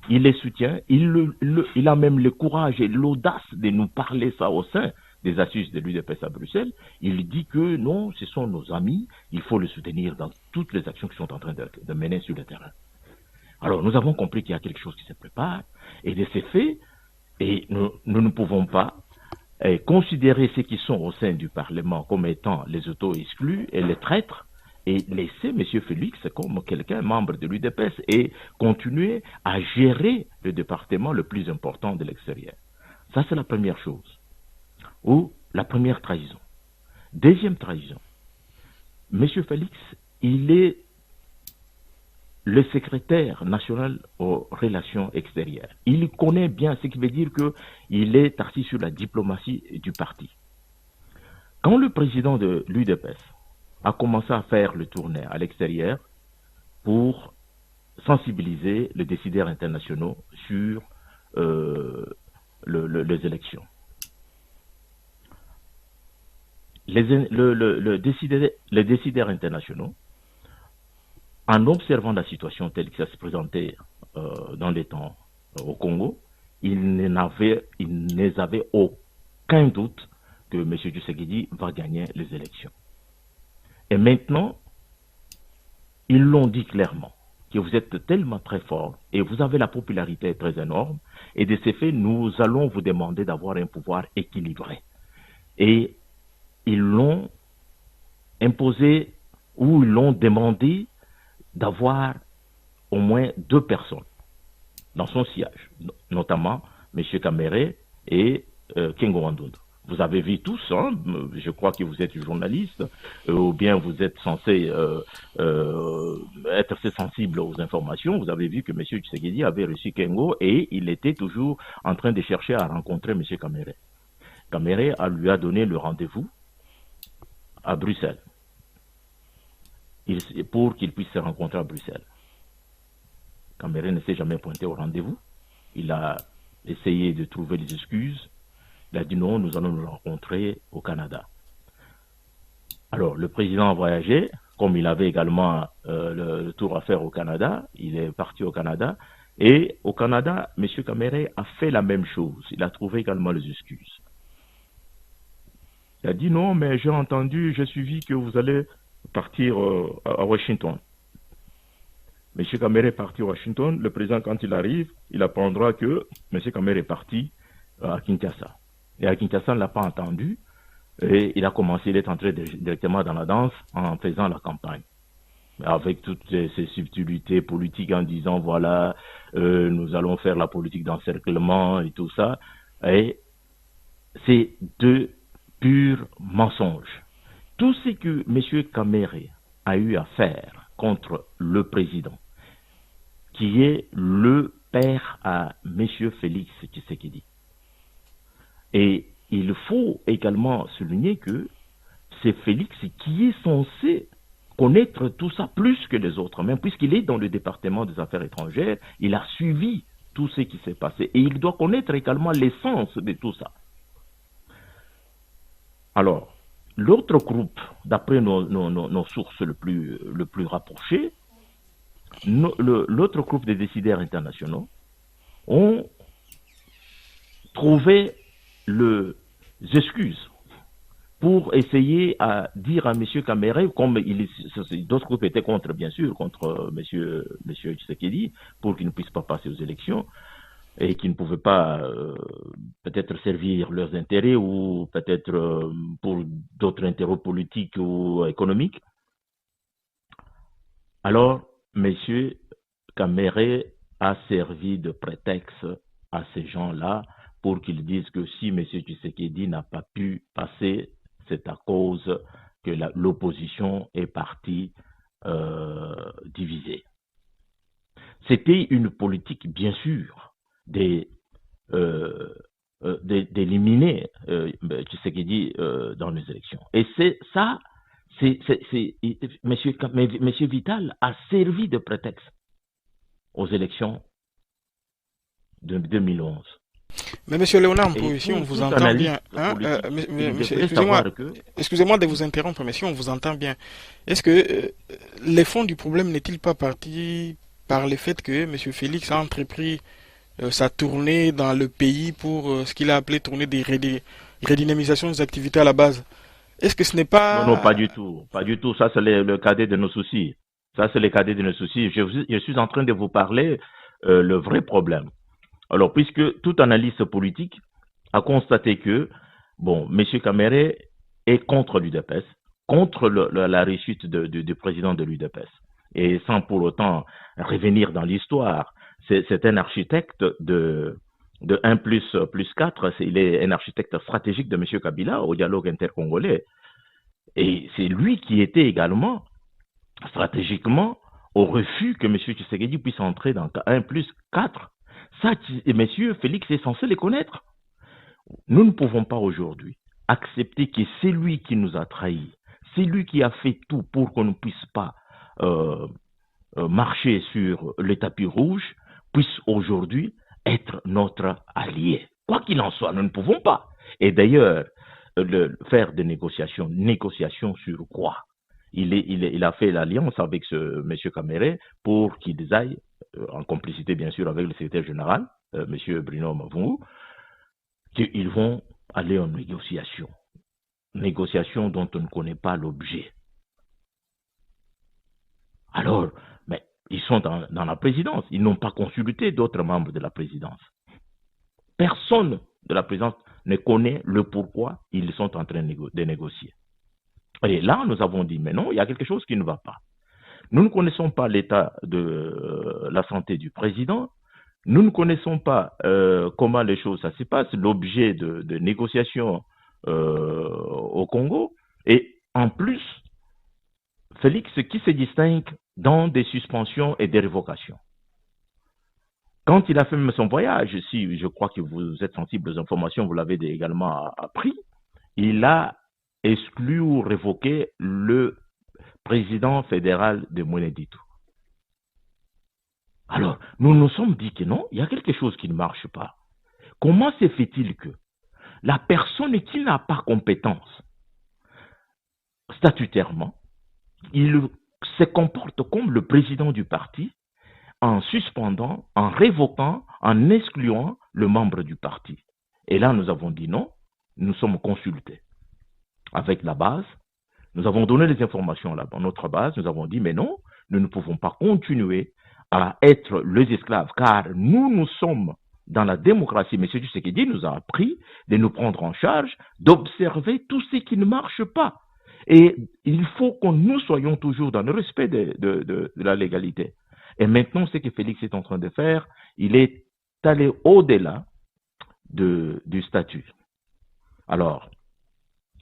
Il les soutient, il a même le courage et l'audace de nous parler ça au sein des assises de l'UDPS à Bruxelles. Il dit que non, ce sont nos amis, il faut les soutenir dans toutes les actions qu'ils sont en train de mener sur le terrain. Alors nous avons compris qu'il y a quelque chose qui se prépare, et de ces faits, et nous ne pouvons pas considérer ceux qui sont au sein du Parlement comme étant les auto-exclus et les traîtres, et laisser M. Félix comme quelqu'un membre de l'UDPS et continuer à gérer le département le plus important de l'extérieur. Ça, c'est la première chose. Ou la première trahison. Deuxième trahison. M. Félix, il est le secrétaire national aux relations extérieures. Il connaît bien ce qui veut dire qu'il est assis sur la diplomatie du parti. Quand le président de l'UDPS a commencé à faire le tournée à l'extérieur pour sensibiliser les décideurs internationaux sur les élections. Les décideurs internationaux, en observant la situation telle que ça se présentait dans les temps au Congo, ils n'avaient aucun doute que M. Tshisekedi va gagner les élections. Et maintenant, ils l'ont dit clairement, que vous êtes tellement très fort et vous avez la popularité très énorme, et de ces faits, nous allons vous demander d'avoir un pouvoir équilibré. Et ils l'ont imposé ou ils l'ont demandé d'avoir au moins 2 personnes dans son siège, notamment M. Kamere et Kengo Wandondo. Vous avez vu tous, hein, je crois que vous êtes journaliste, ou bien vous êtes censé être assez sensible aux informations. Vous avez vu que M. Tshisekedi avait reçu Kengo et il était toujours en train de chercher à rencontrer M. Kamere. Kamere lui a donné le rendez-vous à Bruxelles pour qu'il puisse se rencontrer à Bruxelles. Kamere ne s'est jamais pointé au rendez-vous. Il a essayé de trouver des excuses. Il a dit non, nous allons nous rencontrer au Canada. Alors, le président a voyagé, comme il avait également le tour à faire au Canada, il est parti au Canada. Et au Canada, M. Kamere a fait la même chose. Il a trouvé également les excuses. Il a dit non, mais j'ai entendu, j'ai suivi que vous allez partir à Washington. M. Kamere est parti à Washington. Le président, quand il arrive, il apprendra que M. Kamere est parti à Kinshasa. Et à Kinshasa, on ne l'a pas entendu. Et il a commencé, il est entré directement dans la danse en faisant la campagne. Avec toutes ces subtilités politiques en disant, voilà, nous allons faire la politique d'encerclement et tout ça. Et c'est de purs mensonges. Tout ce que M. Kamere a eu à faire contre le président, qui est le père à M. Félix Tshisekedi. Et il faut également souligner que c'est Félix qui est censé connaître tout ça plus que les autres, même puisqu'il est dans le département des affaires étrangères, il a suivi tout ce qui s'est passé et il doit connaître également l'essence de tout ça. Alors, l'autre groupe, d'après nos sources le plus rapprochées, l'autre groupe des décideurs internationaux ont trouvé les excuses pour essayer à dire à M. Kamere, comme d'autres groupes étaient contre, bien sûr, contre M. Tshisekedi, pour qu'il ne puisse pas passer aux élections, et qui ne pouvaient pas peut-être servir leurs intérêts ou peut-être pour d'autres intérêts politiques ou économiques. Alors, M. Kamere a servi de prétexte à ces gens-là pour qu'ils disent que si M. Tshisekedi n'a pas pu passer, c'est à cause que l'opposition est partie divisée. C'était une politique, bien sûr, d'éliminer Tshisekedi dans les élections. Et c'est ça, M. Vital a servi de prétexte aux élections de 2011. Mais monsieur Léonard, si on vous entend bien, hein, excusez-moi de vous interrompre, mais si on vous entend bien, est-ce que les fonds du problème n'est-il pas parti par le fait que M. Félix a entrepris sa tournée dans le pays pour ce qu'il a appelé tournée des redynamisation des activités à la base? Est-ce que ce n'est pas... Non, pas du tout. Pas du tout. Ça, c'est le cadet de nos soucis. Ça, c'est le cadet de nos soucis. Je suis en train de vous parler le vrai problème. Alors, puisque toute analyste politique a constaté que, bon, M. Kamere est contre l'UDPS, contre la réussite du président de l'UDPS. Et sans pour autant revenir dans l'histoire, c'est un architecte de 1 plus 4, il est un architecte stratégique de M. Kabila au dialogue intercongolais. Et c'est lui qui était également stratégiquement au refus que M. Tshisekedi puisse entrer dans 1 plus 4. Ça, M. Félix est censé les connaître. Nous ne pouvons pas aujourd'hui accepter que c'est lui qui nous a trahis, c'est lui qui a fait tout pour qu'on ne puisse pas marcher sur le tapis rouge, puisse aujourd'hui être notre allié. Quoi qu'il en soit, nous ne pouvons pas. Et d'ailleurs, faire des négociations sur quoi? Il a fait l'alliance avec M. Kamere pour qu'ils aillent, en complicité bien sûr avec le secrétaire général, M. Bruno Mavungu, qu'ils vont aller en négociation. Négociation dont on ne connaît pas l'objet. Alors, mais ils sont dans la présidence. Ils n'ont pas consulté d'autres membres de la présidence. Personne de la présidence ne connaît le pourquoi ils sont en train de négocier. Et là, nous avons dit, mais non, il y a quelque chose qui ne va pas. Nous ne connaissons pas l'état de la santé du président. Nous ne connaissons pas comment les choses ça se passe, l'objet de négociations au Congo. Et en plus, Félix qui se distingue dans des suspensions et des révocations. Quand il a fait son voyage, si je crois que vous êtes sensible aux informations, vous l'avez également appris, il a exclu ou révoqué le président fédéral de Mweneditu. Alors, nous nous sommes dit que non, il y a quelque chose qui ne marche pas. Comment se fait-il que la personne qui n'a pas compétence statutairement, il se comporte comme le président du parti en suspendant, en révoquant, en excluant le membre du parti. Et là, nous avons dit non, nous sommes consultés avec la base, nous avons donné les informations là dans notre base, nous avons dit mais non, nous ne pouvons pas continuer à être les esclaves, car nous sommes dans la démocratie. M. Tshisekedi nous a appris de nous prendre en charge, d'observer tout ce qui ne marche pas. Et il faut que nous soyons toujours dans le respect de la légalité. Et maintenant, ce que Félix est en train de faire, il est allé au-delà du statut. Alors,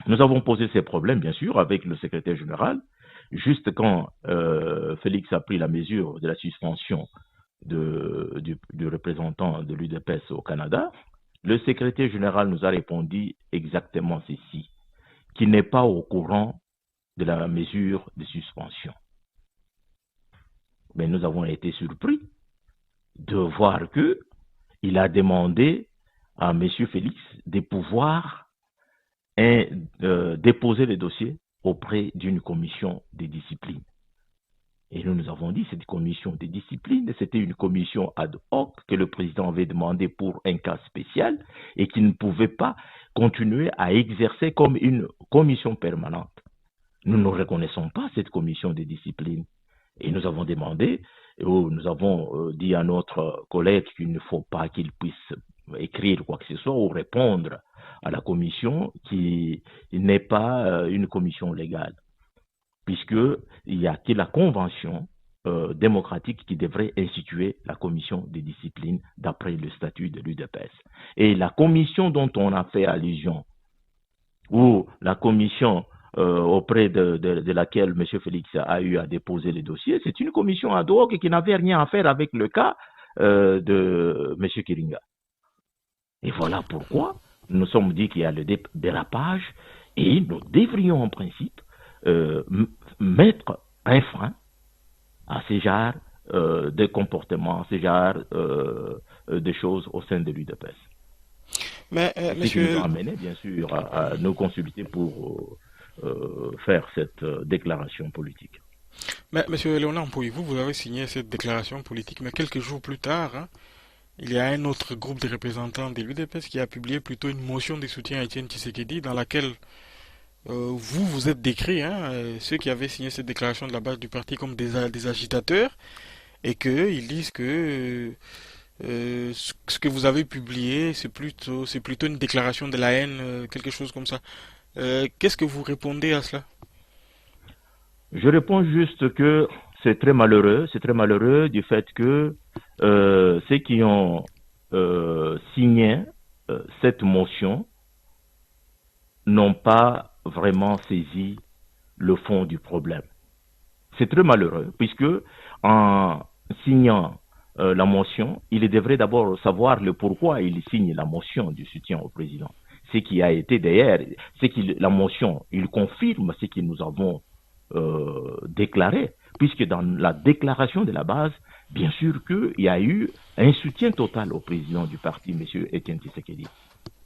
nous avons posé ces problèmes, bien sûr, avec le secrétaire général. Juste quand Félix a pris la mesure de la suspension du représentant de l'UDPS au Canada, le secrétaire général nous a répondu exactement ceci, qu'il n'est pas au courant de la mesure de suspension. Mais nous avons été surpris de voir qu'il a demandé à M. Félix de pouvoir déposer le dossier auprès d'une commission de discipline. Et nous avons dit que cette commission de discipline, c'était une commission ad hoc que le président avait demandé pour un cas spécial et qui ne pouvait pas continuer à exercer comme une commission permanente. Nous ne reconnaissons pas cette commission de discipline. Et nous avons demandé, ou nous avons dit à notre collègue qu'il ne faut pas qu'il puisse écrire quoi que ce soit ou répondre à la commission qui n'est pas une commission légale, puisqu'il n'y a que la convention démocratique qui devrait instituer la commission de discipline d'après le statut de l'UDPS. Et la commission dont on a fait allusion, ou la commission auprès de laquelle M. Félix a eu à déposer les dossiers, c'est une commission ad hoc qui n'avait rien à faire avec le cas de M. Kiringa. Et voilà pourquoi nous nous sommes dit qu'il y a le dérapage et nous devrions en principe mettre un frein à ces genres de comportements, à ces genres de choses au sein de l'UDPS. Mais, ce qui nous a amené, bien sûr, à nous consulter pour faire cette déclaration politique. Mais, monsieur Léonard Mpoui, vous avez signé cette déclaration politique, mais quelques jours plus tard, il y a un autre groupe de représentants de l'UDPS qui a publié plutôt une motion de soutien à Etienne Tshisekedi dans laquelle vous êtes décrit, ceux qui avaient signé cette déclaration de la base du parti comme des agitateurs, et qu'ils disent que ce que vous avez publié, c'est plutôt une déclaration de la haine, quelque chose comme ça. Qu'est-ce que vous répondez à cela? Je réponds juste que c'est très malheureux du fait que ceux qui ont signé cette motion n'ont pas vraiment saisi le fond du problème. C'est très malheureux, puisque en signant la motion, il devrait d'abord savoir le pourquoi il signe la motion du soutien au président. Ce qui a été derrière, c'est que la motion, il confirme ce que nous avons déclaré, puisque dans la déclaration de la base, bien sûr qu'il y a eu un soutien total au président du parti, M. Etienne Tshisekedi.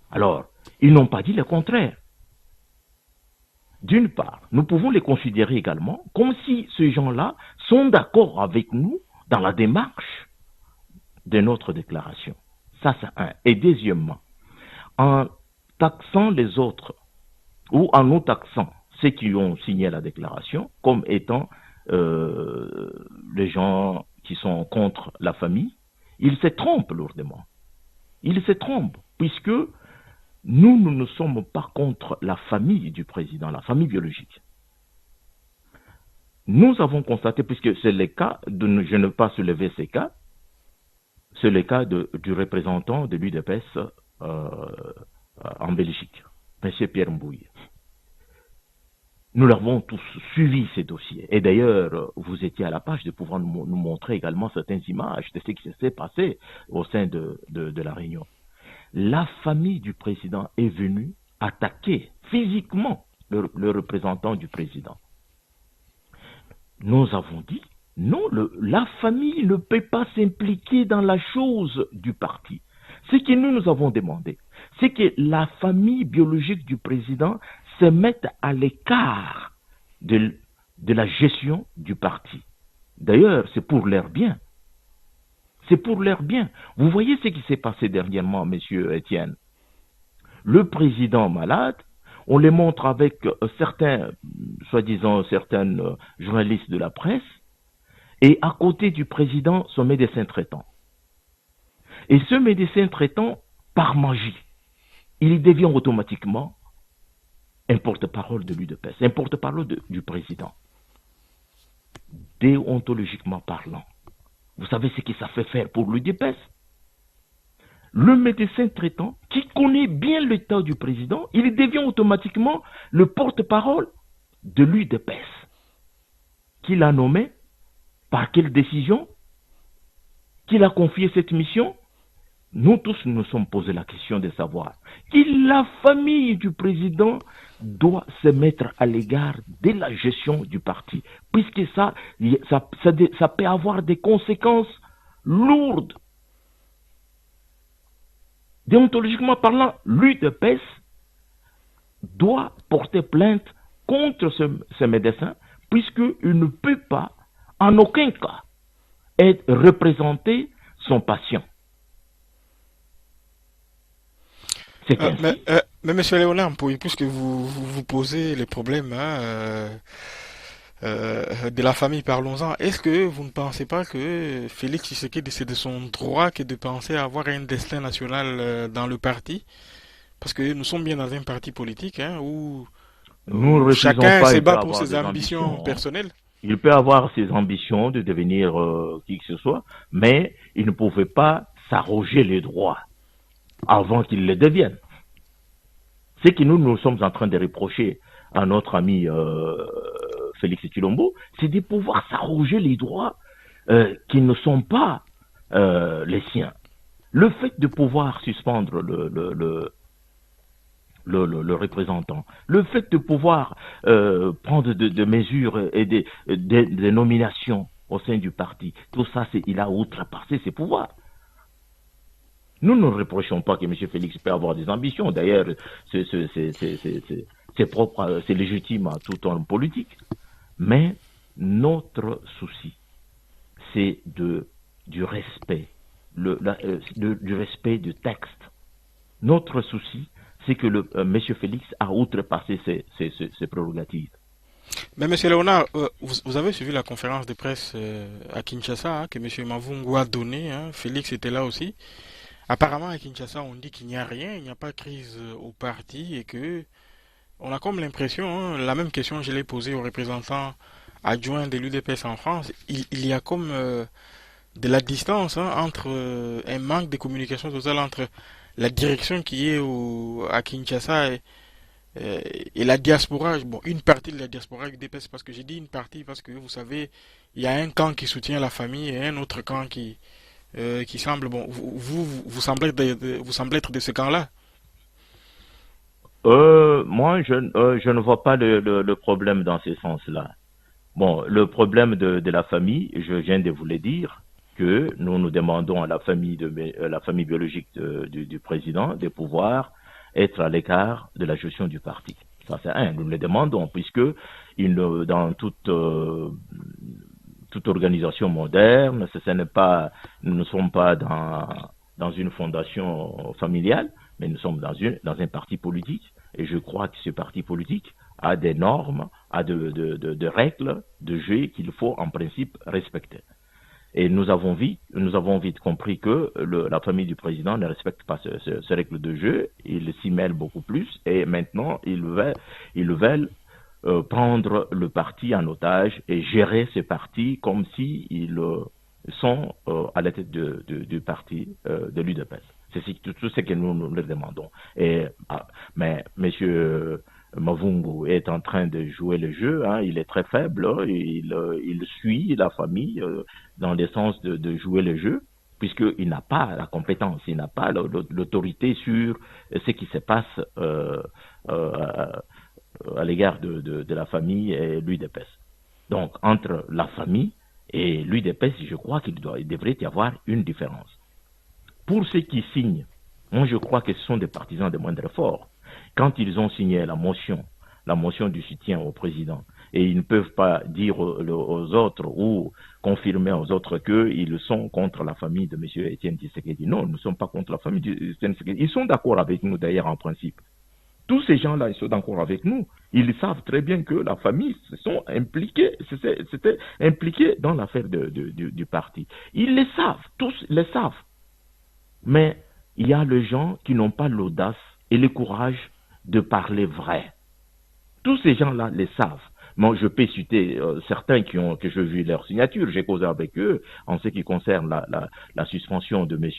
Alors, ils n'ont pas dit le contraire. D'une part, nous pouvons les considérer également comme si ces gens-là sont d'accord avec nous dans la démarche de notre déclaration. Ça, c'est un. Et deuxièmement, en taxant les autres, ou en nous taxant ceux qui ont signé la déclaration comme étant les gens qui sont contre la famille, ils se trompent lourdement. Ils se trompent, puisque nous ne sommes pas contre la famille du président, la famille biologique. Nous avons constaté, puisque c'est le cas, je ne vais pas soulever ces cas, c'est le cas du représentant de l'UDPS en Belgique, M. Pierre Mbouille. Nous l'avons tous suivi, ces dossiers. Et d'ailleurs, vous étiez à la page de pouvoir nous montrer également certaines images de ce qui s'est passé au sein de la réunion. La famille du président est venue attaquer physiquement le représentant du président. Nous avons dit, non, la famille ne peut pas s'impliquer dans la chose du parti. Ce que nous avons demandé, c'est que la famille biologique du président se mette à l'écart de la gestion du parti. D'ailleurs, c'est pour leur bien. C'est pour leur bien. Vous voyez ce qui s'est passé dernièrement, monsieur Étienne. Le président malade, on les montre avec certains, soi-disant certains journalistes de la presse, et à côté du président, son médecin traitant. Et ce médecin traitant, par magie, il devient automatiquement un porte-parole de l'UDPS, un porte-parole du président. Déontologiquement parlant, vous savez ce que ça fait faire pour l'UDPS? Le médecin traitant, qui connaît bien l'état du président, il devient automatiquement le porte-parole de l'UDPS. Qui l'a nommé? Par quelle décision? Qui l'a confié cette mission? Nous tous nous sommes posé la question de savoir que la famille du président doit se mettre à l'égard de la gestion du parti, puisque ça peut avoir des conséquences lourdes. Déontologiquement parlant, l'UDPS doit porter plainte contre ce médecin, puisqu'il ne peut pas, en aucun cas, représenter son patient. Mais monsieur Léonard, puisque vous posez les problèmes de la famille, parlons-en. Est-ce que vous ne pensez pas que Félix Tshisekedi, c'est de son droit que de penser avoir un destin national dans le parti? Parce que nous sommes bien dans un parti politique où chacun se bat pour ses ambitions personnelles. Il peut avoir ses ambitions de devenir qui que ce soit, mais il ne pouvait pas s'arroger les droits avant qu'il le devienne. Ce que nous sommes en train de reprocher à notre ami Félix Tshilombo, c'est de pouvoir s'arroger les droits qui ne sont pas les siens. Le fait de pouvoir suspendre le représentant, le fait de pouvoir prendre des mesures et des nominations au sein du parti, tout ça, il a outrepassé ses pouvoirs. Nous ne reprochons pas que M. Félix peut avoir des ambitions. D'ailleurs, c'est propre, c'est légitime à tout homme politique. Mais notre souci, c'est du respect, du respect du texte. Notre souci, c'est que M. Félix a outrepassé ses prérogatives. Mais M. Léonard, vous avez suivi la conférence de presse à Kinshasa que M. Mavungu a donnée. Félix était là aussi. Apparemment, à Kinshasa, on dit qu'il n'y a rien, il n'y a pas de crise au parti et que on a comme l'impression, la même question je l'ai posée aux représentants adjoints de l'UDPS en France, il y a comme de la distance entre un manque de communication totale entre la direction qui est à Kinshasa et la diaspora, bon, une partie de la diaspora UDPS, parce que j'ai dit une partie parce que vous savez, il y a un camp qui soutient la famille et un autre camp qui semble, bon, vous semblez être de ce camp-là. Moi, je ne vois pas le problème dans ce sens-là. Bon, le problème de la famille, je viens de vous le dire, que nous demandons à la famille biologique du président de pouvoir être à l'écart de la gestion du parti. Ça, c'est nous le demandons, puisque dans toute organisation moderne, nous ne sommes pas dans une fondation familiale, mais nous sommes dans un parti politique, et je crois que ce parti politique a des normes, a de règles de jeu qu'il faut en principe respecter. Et nous avons vite compris que la famille du président ne respecte pas ces règles de jeu, ils s'y mêlent beaucoup plus, et maintenant ils veulent prendre le parti en otage et gérer ce parti comme si sont à la tête du parti de l'UDPS. C'est tout ce que nous leur demandons. Mais M. Mavungu est en train de jouer le jeu, hein, il est très faible, il suit la famille dans le sens de jouer le jeu, puisqu'il n'a pas la compétence, il n'a pas l'autorité sur ce qui se passe à l'égard de la famille et l'UDPS. Donc, entre la famille et l'UDPS, je crois qu'il devrait y avoir une différence. Pour ceux qui signent, moi je crois que ce sont des partisans de moindre effort. Quand ils ont signé la motion du soutien au président, et ils ne peuvent pas dire aux autres ou confirmer aux autres qu'ils sont contre la famille de M. Etienne Tshisekedi. Non, nous ne sommes pas contre la famille d'Etienne Tshisekedi. Ils sont d'accord avec nous d'ailleurs en principe. Tous ces gens-là, ils sont d'accord avec nous. Ils savent très bien que la famille s'était impliquée dans l'affaire du parti. Ils le savent, tous le savent. Mais il y a les gens qui n'ont pas l'audace et le courage de parler vrai. Tous ces gens-là le savent. Moi, je peux citer certains que j'ai vu leur signature. J'ai causé avec eux en ce qui concerne la suspension de M.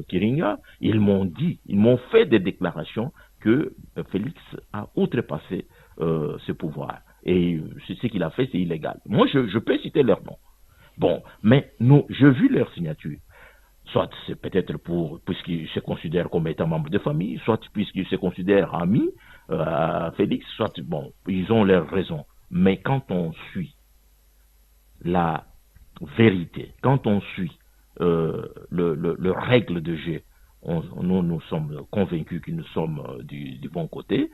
Kiringa. Ils m'ont fait des déclarations que Félix a outrepassé ce pouvoir. Et ce qu'il a fait, c'est illégal. Moi, je peux citer leur nom. Bon, mais j'ai vu leur signature. Soit c'est peut-être puisqu'ils se considèrent comme étant membres de famille, soit puisqu'ils se considèrent amis à Félix, soit, bon, ils ont leurs raisons. Mais quand on suit la vérité, quand on suit le règle de jeu, nous sommes convaincus que nous sommes du bon côté,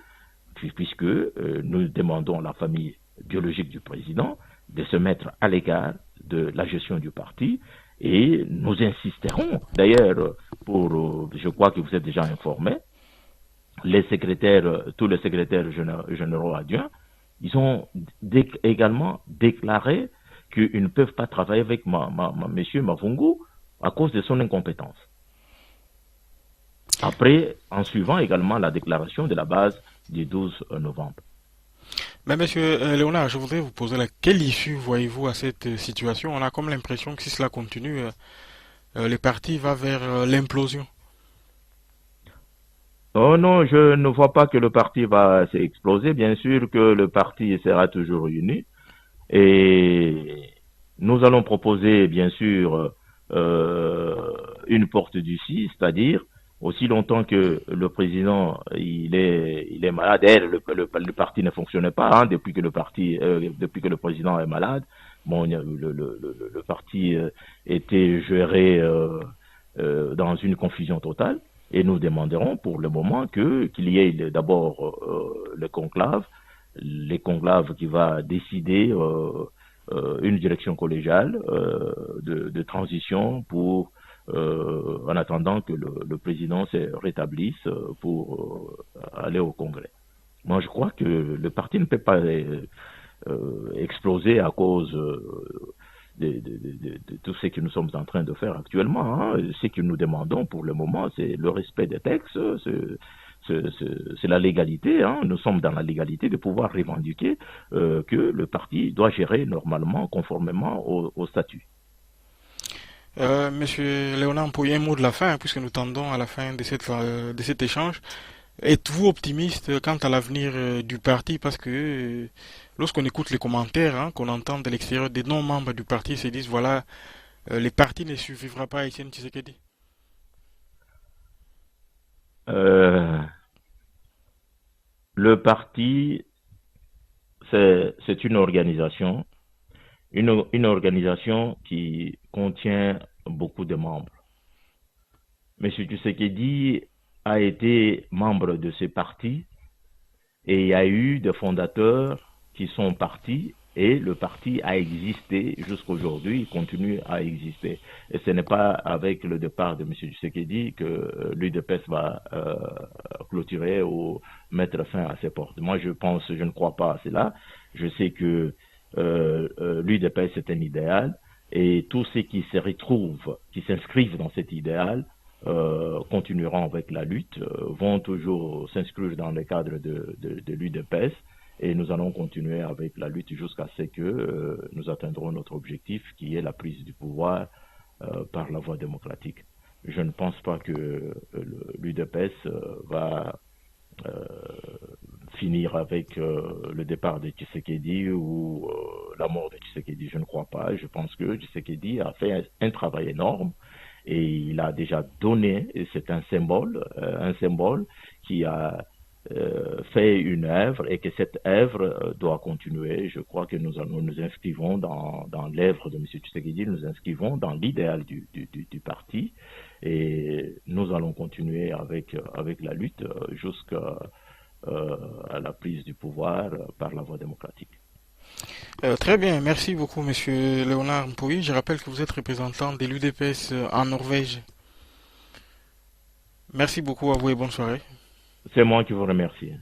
puisque nous demandons à la famille biologique du président de se mettre à l'égard de la gestion du parti, et nous insisterons, d'ailleurs, je crois que vous êtes déjà informés, tous les secrétaires généraux adjoints, ils ont également déclaré qu'ils ne peuvent pas travailler avec M. Mavungu à cause de son incompétence. Après, en suivant également la déclaration de la base du 12 novembre. Mais monsieur Léonard, je voudrais vous poser quelle issue voyez-vous à cette situation? On a comme l'impression que si cela continue, le parti va vers l'implosion. Oh non, je ne vois pas que le parti va s'exploser. Bien sûr que le parti sera toujours uni. Et nous allons proposer, bien sûr, une porte d'ici, c'est-à-dire aussi longtemps que le président il est malade, le parti ne fonctionne pas, hein, depuis que le président est malade. Bon, le parti était géré dans une confusion totale. Et nous demanderons pour le moment qu'il y ait d'abord les conclaves qui va décider une direction collégiale de transition pour en attendant que le président se rétablisse pour aller au Congrès. Moi, je crois que le parti ne peut pas exploser à cause de tout ce que nous sommes en train de faire actuellement. Hein. Ce que nous demandons pour le moment, c'est le respect des textes, c'est la légalité. Hein. Nous sommes dans la légalité de pouvoir revendiquer que le parti doit gérer normalement, conformément au statut. Monsieur Léonard, pour un mot de la fin, puisque nous tendons à la fin de cet échange, êtes-vous optimiste quant à l'avenir du parti? Parce que lorsqu'on écoute les commentaires qu'on entend de l'extérieur, des non-membres du parti se disent voilà, le parti ne survivra pas à Etienne Tshisekedi. Le parti, c'est une organisation. Une organisation qui contient beaucoup de membres. M. Tshisekedi a été membre de ce parti et il y a eu des fondateurs qui sont partis et le parti a existé jusqu'aujourd'hui, il continue à exister. Et ce n'est pas avec le départ de M. Tshisekedi que l'UDPS va clôturer ou mettre fin à ses portes. Moi, je ne crois pas à cela. Je sais que l'UDPS est un idéal et tous ceux qui se retrouvent, qui s'inscrivent dans cet idéal continueront avec la lutte, vont toujours s'inscrire dans le cadre de l'UDPS et nous allons continuer avec la lutte jusqu'à ce que nous atteindrons notre objectif qui est la prise du pouvoir par la voie démocratique. Je ne pense pas que l'UDPS va finir avec le départ de Tshisekedi ou la mort de Tshisekedi. Je ne crois pas. Je pense que Tshisekedi a fait un travail énorme et il a déjà donné, et c'est un symbole qui a fait une œuvre et que cette œuvre doit continuer. Je crois que nous nous inscrivons dans l'œuvre de M. Tshisekedi, nous inscrivons dans l'idéal du parti et nous allons continuer avec la lutte jusqu'à la prise du pouvoir par la voie démocratique. Très bien, merci beaucoup, Monsieur Léonard Mpoui. Je rappelle que vous êtes représentant de l'UDPS en Norvège. Merci beaucoup à vous et bonne soirée. C'est moi qui vous remercie.